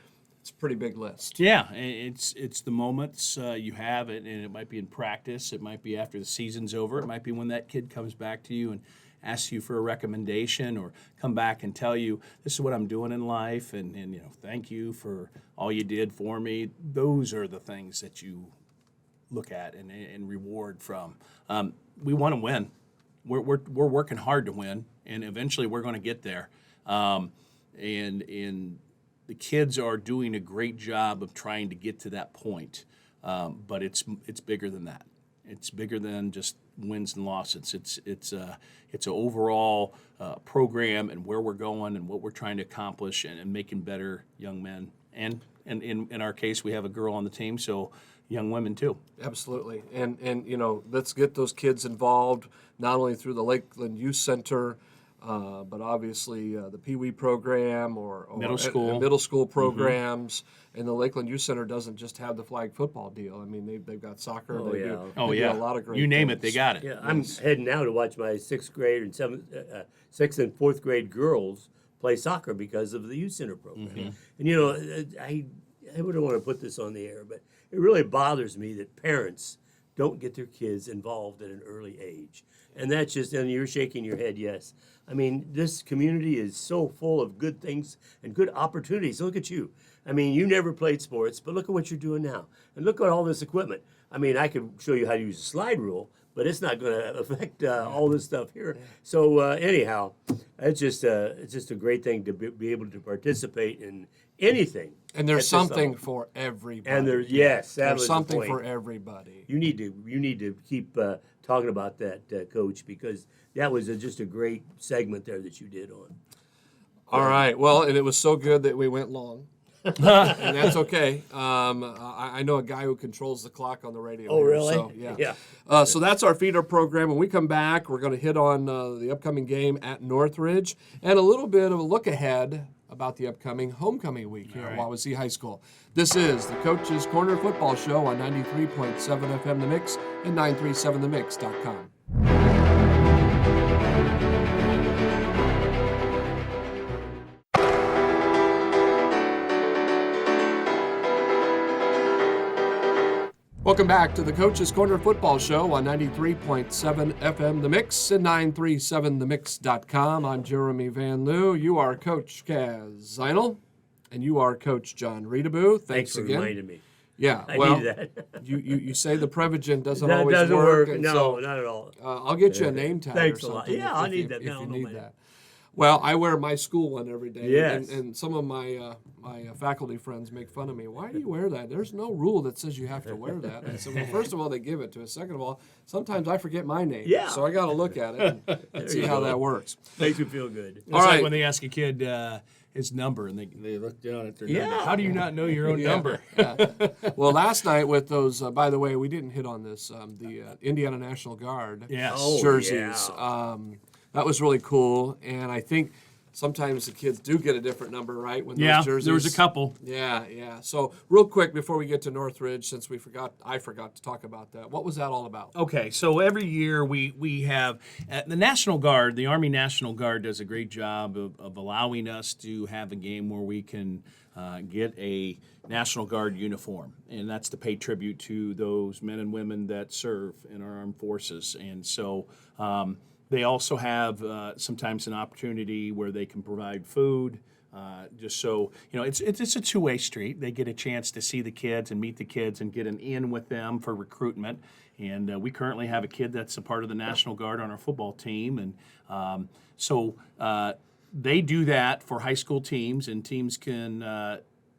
it's a pretty big list.
Yeah, it's the moments you have it, and it might be in practice. It might be after the season's over. It might be when that kid comes back to you and asks you for a recommendation or come back and tell you, this is what I'm doing in life, and thank you for all you did for me. Those are the things that you look at and reward from. We want to win. We're working hard to win, and eventually we're going to get there. And the kids are doing a great job of trying to get to that point, but it's bigger than that. It's bigger than just wins and losses. It's an overall program and where we're going and what we're trying to accomplish and making better young men. And in our case, we have a girl on the team, so young women too.
Absolutely. And let's get those kids involved not only through the Lakeland Youth Center, but obviously the Pee Wee program or
middle
school programs. Mm-hmm. And the Lakeland Youth Center doesn't just have the flag football deal. I mean, they've got soccer.
Oh,
they
yeah.
do a lot of great
You name
things.
it, they got it.
Yeah, I'm heading now to watch my sixth and fourth grade girls play soccer because of the youth center program. Mm-hmm. And I wouldn't want to put this on the air, but it really bothers me that parents don't get their kids involved at an early age. And that's just, and you're shaking your head, yes. I mean, this community is so full of good things and good opportunities. Look at you. I mean, you never played sports, but look at what you're doing now. And look at all this equipment. I mean, I could show you how to use a slide rule, but it's not going to affect all this stuff here. So anyhow, it's just a great thing to be able to participate in anything.
And there's something for everybody.
And there's yes, that
there's
was
something
the point.
for everybody.
You need to keep talking about that, Coach, because that was just a great segment there that you did on.
All right. Well, and it was so good that we went long. And that's okay. I know a guy who controls the clock on the radio.
Oh,
here,
really?
So, yeah. So that's our feeder program. When we come back, we're going to hit on the upcoming game at Northridge and a little bit of a look ahead about the upcoming homecoming week here at Wawasee High School. This is the Coach's Corner Football Show on 93.7 FM The Mix and 937themix.com. Welcome back to the Coach's Corner Football Show on 93.7 FM The Mix and 937themix.com. I'm Jeremy Van Loo. You are Coach Caz Szynal, and you are Coach Jon Reutebuch. Thanks
for
again.
reminding me.
Yeah,
I
well,
needed that.
you say the Prevagen doesn't
That
always
doesn't
work.
work.
and
No,
so,
not at all.
I'll get you a name tag
Thanks
or
a lot.
something.
Yeah,
if,
I need
if,
that
if
now.
you
No,
need
man.
that. Well, I wear my school one every day,
Yes.
and some of my faculty friends make fun of me. Why do you wear that? There's no rule that says you have to wear that. I said, well, first of all, they give it to us. Second of all, sometimes I forget my name,
Yeah.
so I got to look at it and see
you
how
go.
that works.
Makes me feel good.
It's
All
like
right.
when they ask a kid his number and they look down at their number.
Yeah.
How do you not know your own number?
Well, last night with those, by the way, we didn't hit on this, the Indiana National Guard
Yes.
Oh,
jerseys.
yeah.
That was really cool, and I think sometimes the kids do get a different number, right? When
Yeah,
those jerseys.
there was a couple.
Yeah. So real quick before we get to Northridge, since I forgot to talk about that. What was that all about?
Okay, so every year we have the National Guard, the Army National Guard does a great job of allowing us to have a game where we can get a National Guard uniform, and that's to pay tribute to those men and women that serve in our armed forces. And so they also have sometimes an opportunity where they can provide food. Just so it's a two-way street. They get a chance to see the kids and meet the kids and get an in with them for recruitment. And we currently have a kid that's a part of the National Guard on our football team, and so they do that for high school teams, and teams can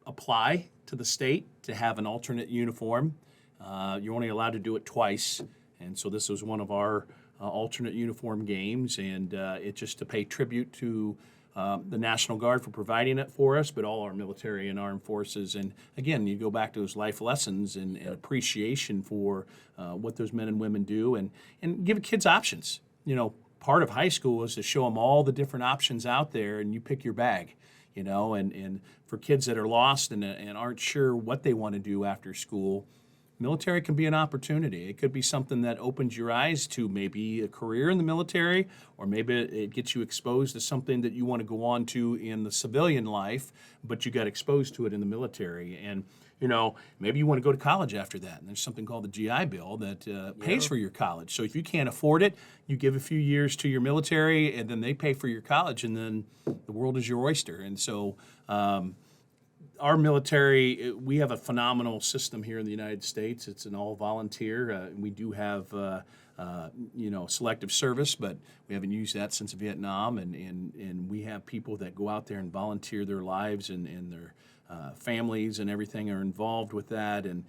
apply to the state to have an alternate uniform. You're only allowed to do it twice, and so this was one of our alternate uniform games, and it's just to pay tribute to the National Guard for providing it for us, but all our military and armed forces. And again, you go back to those life lessons and appreciation for what those men and women do, and give kids options. Part of high school is to show them all the different options out there, and you pick your bag. And for kids that are lost and aren't sure what they want to do after school, military can be an opportunity. It could be something that opens your eyes to maybe a career in the military, or maybe it gets you exposed to something that you want to go on to in the civilian life, but you got exposed to it in the military. And, maybe you want to go to college after that. And there's something called the GI Bill that pays for your college. So if you can't afford it, you give a few years to your military, and then they pay for your college, and then the world is your oyster. And so our military, we have a phenomenal system here in the United States. It's an all-volunteer. We do have, selective service, but we haven't used that since Vietnam. And we have people that go out there and volunteer their lives, and their families and everything are involved with that. And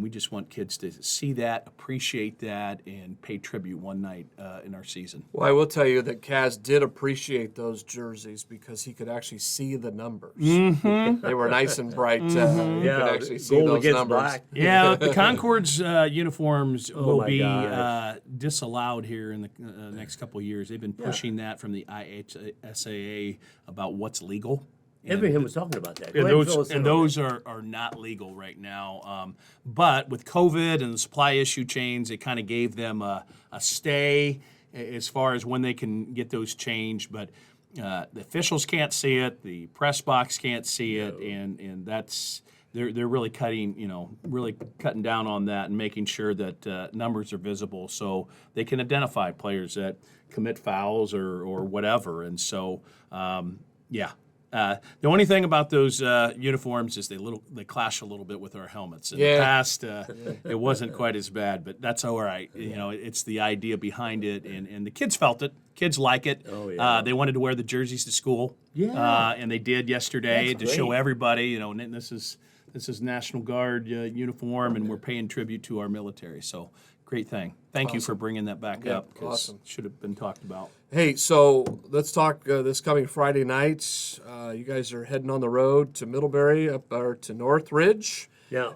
we just want kids to see that, appreciate that, and pay tribute one night in our season.
Well, I will tell you that Caz did appreciate those jerseys because he could actually see the numbers. Mm-hmm. They were nice and bright. He could actually see
gold
those
against
numbers.
black.
Yeah, the Concord's uniforms will
my
be
gosh.
disallowed here in the next couple of years. They've been pushing that from the IHSAA about what's legal.
Abraham was talking about that.
And
Go ahead fill us in on
those are not legal right now. But with COVID and the supply issue chains, it kind of gave them a stay as far as when they can get those changed. But the officials can't see it, the press box can't see it, and that's they're really cutting down on that and making sure that numbers are visible so they can identify players that commit fouls or whatever. And so, the only thing about those uniforms is they clash a little bit with our helmets. In the past, it wasn't quite as bad, but that's all right. It's the idea behind it, and the kids felt it. Kids like it.
Oh, yeah.
They wanted to wear the jerseys to school, and they did yesterday to show everybody. And this is National Guard uniform, and we're paying tribute to our military. So great thing. Thank you for bringing that back up. 'Cause
awesome.
Should have been talked about.
Hey, so let's talk this coming Friday night. You guys are heading on the road to Middlebury or to Northridge,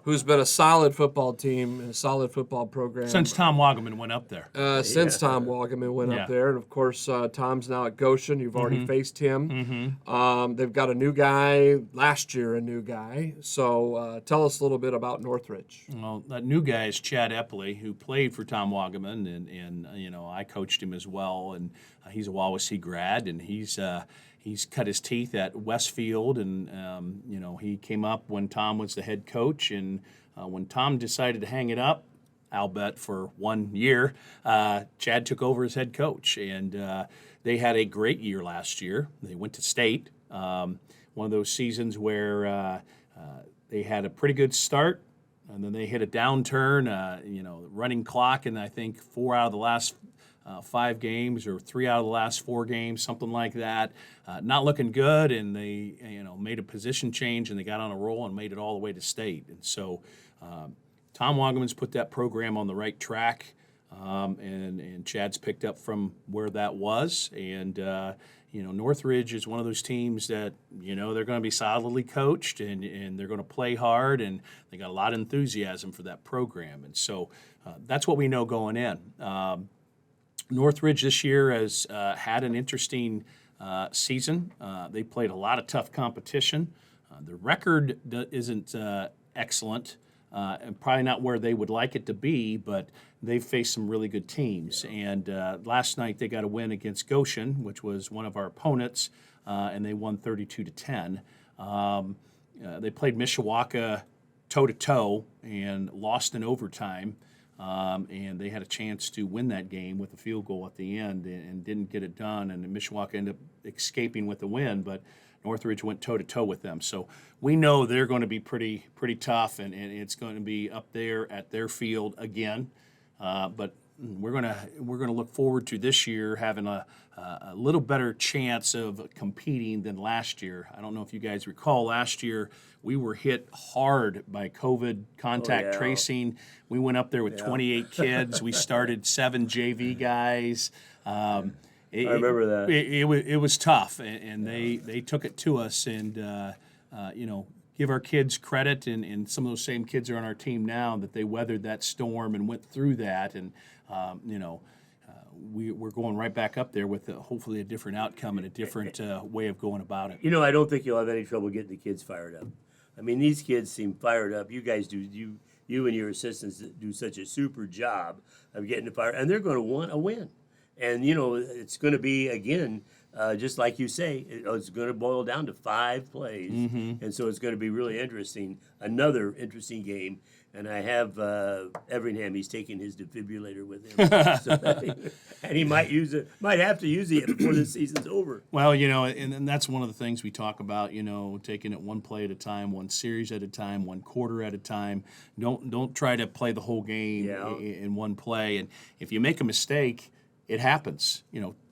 who's been a solid football team and a solid football program.
Since Tom Wagaman went up there.
Since Tom Wagaman went up there. And, of course, Tom's now at Goshen. You've already faced him. They've got a new guy, last year a new guy. So tell us a little bit about Northridge.
Well, that new guy is Chad Epley, who played for Tom Wagaman, and I coached him as well. And he's a Wawasee grad, and he's cut his teeth at Westfield, and he came up when Tom was the head coach, and when Tom decided to hang it up, I'll bet for 1 year, Chad took over as head coach, and they had a great year last year. They went to state, one of those seasons where they had a pretty good start, and then they hit a downturn, running clock, and I think 4 out of the last 5 games or 3 out of the last 4 games, something like that. Not looking good, and they made a position change, and they got on a roll and made it all the way to state. And so Tom Wagaman's put that program on the right track, and Chad's picked up from where that was. And Northridge is one of those teams that they're going to be solidly coached, and they're going to play hard, and they got a lot of enthusiasm for that program. And so that's what we know going in. Northridge this year has had an interesting season. They played a lot of tough competition. The record isn't excellent, and probably not where they would like it to be, but they've faced some really good teams. And last night they got a win against Goshen, which was one of our opponents, and they won 32-10. They played Mishawaka toe-to-toe and lost in overtime. And they had a chance to win that game with a field goal at the end and didn't get it done. And Mishawaka ended up escaping with the win, but Northridge went toe-to-toe with them. So we know they're going to be pretty tough, and it's going to be up there at their field again. But we're gonna look forward to this year having a little better chance of competing than last year. I don't know if you guys recall, last year we were hit hard by COVID contact tracing. We went up there with 28 kids. We started 7 JV guys.
I remember that.
It was tough, and they took it to us, and give our kids credit, and some of those same kids are on our team now, that they weathered that storm and went through that, and we're going right back up there with hopefully a different outcome and a different way of going about it.
I don't think you'll have any trouble getting the kids fired up. I mean, these kids seem fired up. You guys do. You and your assistants do such a super job of getting the fire, and they're going to want a win. And it's going to be again. Just like you say, it's going to boil down to 5 plays, and so it's going to be really interesting. Another interesting game, and I have Everingham. He's taking his defibrillator with him, and he might have to use it before the season's over.
Well, and that's one of the things we talk about. Taking it one play at a time, one series at a time, one quarter at a time. Don't try to play the whole game in one play. And if you make a mistake, it happens.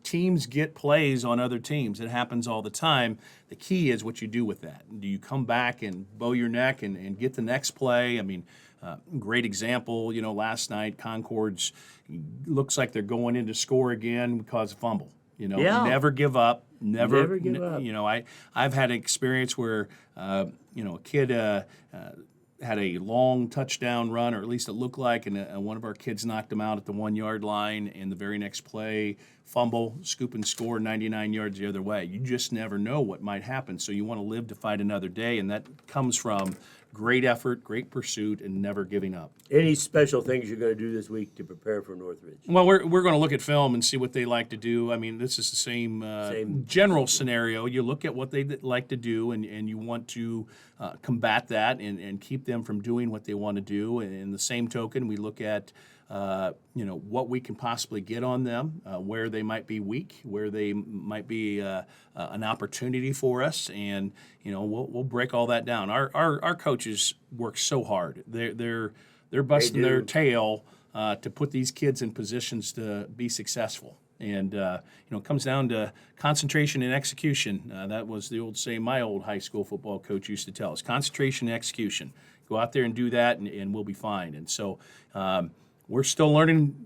Teams get plays on other teams. It happens all the time. The key is what you do with that. Do you come back and bow your neck and get the next play? I mean, great example, last night, Concord's looks like they're going in to score again because of fumble. Never give up. Never give up. I've had an experience where, a kid had a long touchdown run, or at least it looked like, and one of our kids knocked him out at the 1-yard line, and the very next play, fumble, scoop and score 99 yards the other way. You just never know what might happen, so you want to live to fight another day, and that comes from great effort, great pursuit, and never giving up.
Any special things you're going to do this week to prepare for Northridge?
Well, we're going to look at film and see what they like to do. I mean, this is the same general scenario. You look at what they like to do, and you want to combat that and keep them from doing what they want to do. And in the same token, we look at what we can possibly get on them, where they might be weak, where they might be an opportunity for us, and we'll break all that down. Our coaches work so hard. They're busting their tail to put these kids in positions to be successful. And it comes down to concentration and execution. That was the old saying my old high school football coach used to tell us: concentration and execution. Go out there and do that, and we'll be fine. And so we're still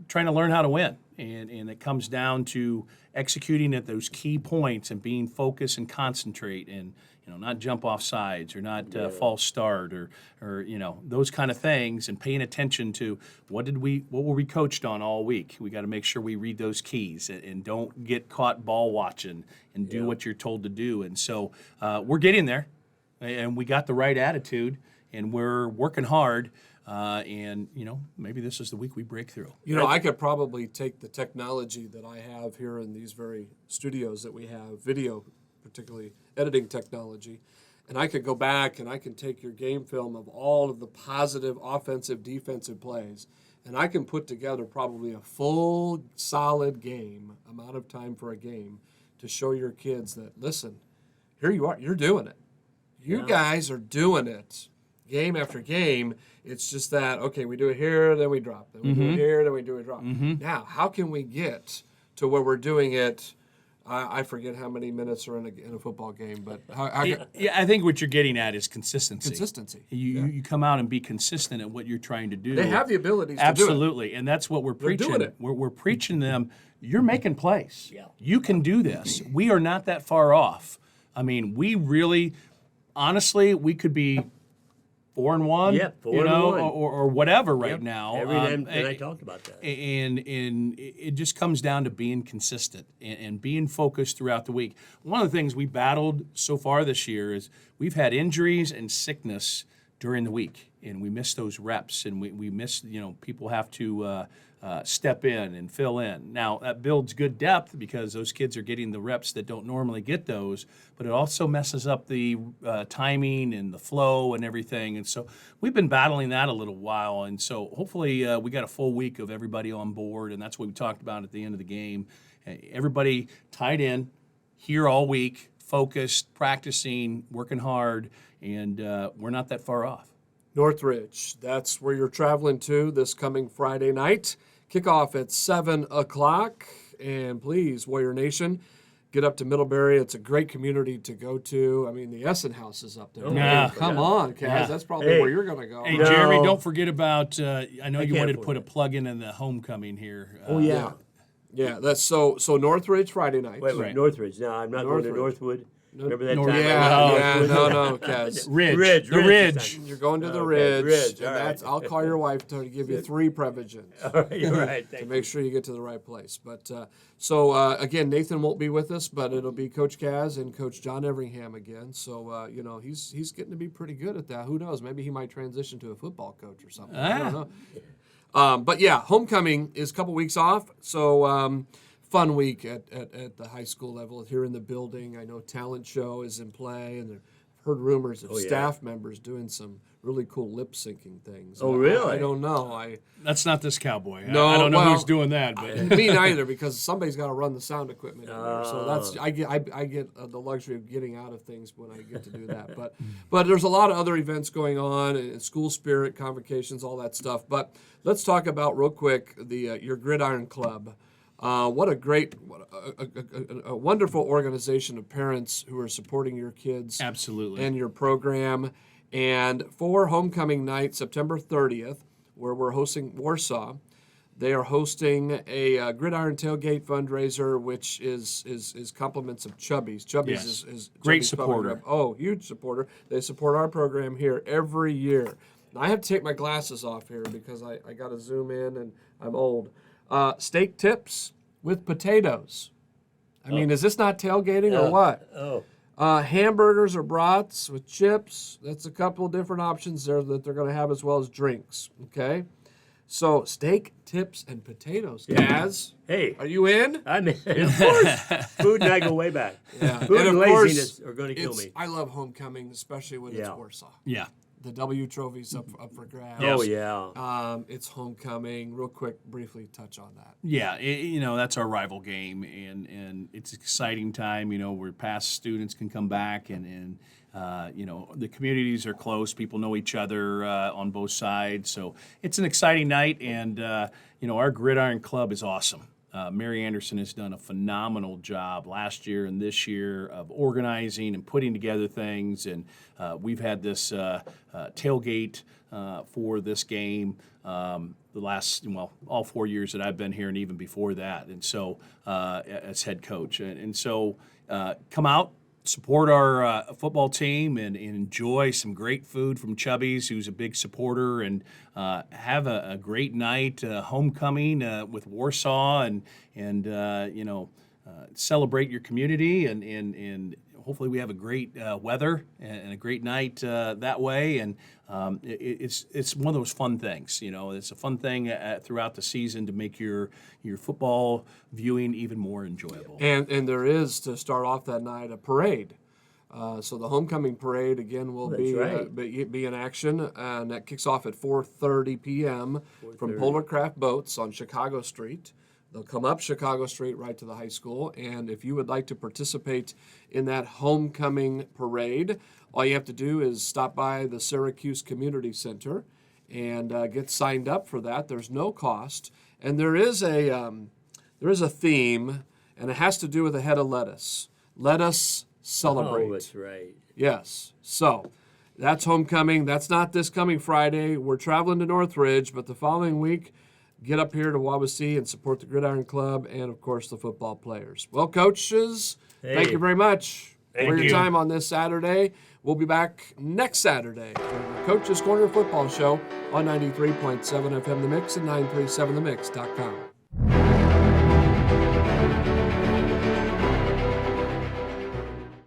trying to learn how to win. And it comes down to executing at those key points and being focused and concentrate, and not jump off sides or not false start or those kind of things, and paying attention to what were we coached on all week. We got to make sure we read those keys and don't get caught ball watching and do what you're told to do. And so we're getting there, and we got the right attitude, and we're working hard. And maybe this is the week we break through.
I could probably take the technology that I have here in these very studios that we have, video, particularly editing technology, and I could go back and I can take your game film of all of the positive offensive, defensive plays, and I can put together probably a full, solid game, amount of time for a game, to show your kids that, listen, here you are, you're doing it. You guys are doing it. Game after game, it's just that, okay, we do it here, then we drop. Then we do it here, then we do a drop. Now, how can we get to where we're doing it? I forget how many minutes are in a football game, but
I think what you're getting at is consistency.
Consistency.
You come out and be consistent at what you're trying to do.
They have the abilities
Absolutely,
to do it.
And that's what we're preaching.
Doing it.
We're preaching them. You're making plays.
Yeah.
You can do this. We are not that far off. I mean, we really, honestly, we could be 4-1,
Yep, 4-1.
or whatever right now.
Every time I talked about that.
And it just comes down to being consistent and being focused throughout the week. One of the things we battled so far this year is we've had injuries and sickness during the week, and we miss those reps, and we miss, people have to step in and fill in. Now, that builds good depth because those kids are getting the reps that don't normally get those, but it also messes up the timing and the flow and everything. And so we've been battling that a little while. And so hopefully we got a full week of everybody on board, and that's what we talked about at the end of the game. Everybody tied in here all week, focused, practicing, working hard, and we're not that far off.
Northridge, that's where you're traveling to this coming Friday night. Kickoff at 7 o'clock. And please, Warrior Nation, get up to Middlebury. It's a great community to go to. I mean, the Essen House is up there.
Yeah.
Come on, Kaz.
Yeah.
That's probably where you're going to go.
Hey,
No.
Jeremy, don't forget about, I know you
can't
wanted to
afford
put a
it.
plug in the homecoming here.
Oh, yeah.
Yeah, that's so Northridge Friday night.
Wait,
Right.
Northridge. No, I'm not going to
Northridge.
Northwood. Remember that
North-
time?
Yeah,
No.
no, Kaz.
Ridge. The
this
Ridge.
time.
You're going to the
Okay,
Ridge.
Ridge,
And
all
that's,
right.
I'll call your wife to give you 3 provisions.
All right, you're right.
to
Thank
make sure you get to the right place. But again, Nathan won't be with us, but it'll be Coach Caz and Coach Jon Everingham again. So he's getting to be pretty good at that. Who knows? Maybe he might transition to a football coach or something. I don't know. But yeah, homecoming is a couple weeks off. So fun week at the high school level here in the building. I know talent show is in play, and I've heard rumors of staff members doing some really cool lip syncing things.
Oh, really?
I don't know.
That's not this cowboy.
No,
I don't know
well,
w's doing that. But
Me neither, because somebody's got to run the sound equipment in there. So that's I get the luxury of getting out of things when I get to do that. But there's a lot of other events going on, and school spirit, convocations, all that stuff. But let's talk about real quick your Gridiron Club. What a great, a wonderful organization of parents who are supporting your kids
absolutely.
and your program. And for homecoming night, September 30th, where we're hosting Warsaw, they are hosting a Gridiron Tailgate fundraiser, which is compliments of Chubby's. Chubby's
Yes.
is
Great
Chubby's
supporter.
program. Oh, huge supporter. They support our program here every year. Now, I have to take my glasses off here because I got to zoom in and I'm old. Steak tips with potatoes. I mean, is this not tailgating or what?
Oh.
Hamburgers or brats with chips. That's a couple of different options there that they're going to have, as well as drinks. Okay. So steak, tips, and potatoes. Kaz,
Hey,
are you in?
I'm in. Of course. Food and I go way back.
Yeah.
Food and
of course,
laziness are going to kill me.
I love homecoming, especially when it's
Yeah.
Warsaw.
Yeah.
The W trophy's up for grabs.
Oh, yeah.
It's homecoming. Real quick, briefly touch on that.
Yeah, that's our rival game, and it's an exciting time, where past students can come back, and the communities are close. People know each other on both sides, so it's an exciting night, and our Gridiron Club is awesome. Mary Anderson has done a phenomenal job last year and this year of organizing and putting together things, and we've had this tailgate for this game the last, all 4 years that I've been here and even before that, and so as head coach. And so come out, support our football team, and enjoy some great food from Chubby's, who's a big supporter, and have a great night, homecoming with Warsaw, and celebrate your community, and hopefully we have a great weather and a great night that way, and it's one of those fun things. It's a fun thing throughout the season to make your football viewing even more enjoyable.
And there is, to start off that night, a parade. So the homecoming parade again will be in action, and that kicks off at 4:30 p.m. from Polarcraft Boats on Chicago Street. They'll come up Chicago Street right to the high school, and if you would like to participate in that homecoming parade, all you have to do is stop by the Syracuse Community Center and get signed up for that. There's no cost, and there is a theme, and it has to do with a head of lettuce. Let us celebrate.
Oh, that's right.
Yes. So that's homecoming. That's not this coming Friday. We're traveling to Northridge, but the following week, get up here to Wawasee and support the Gridiron Club and, of course, the football players. Well, coaches, thank you very much for your time on this Saturday. We'll be back next Saturday for the Coach's Corner Football Show on 93.7 FM The Mix and 937themix.com.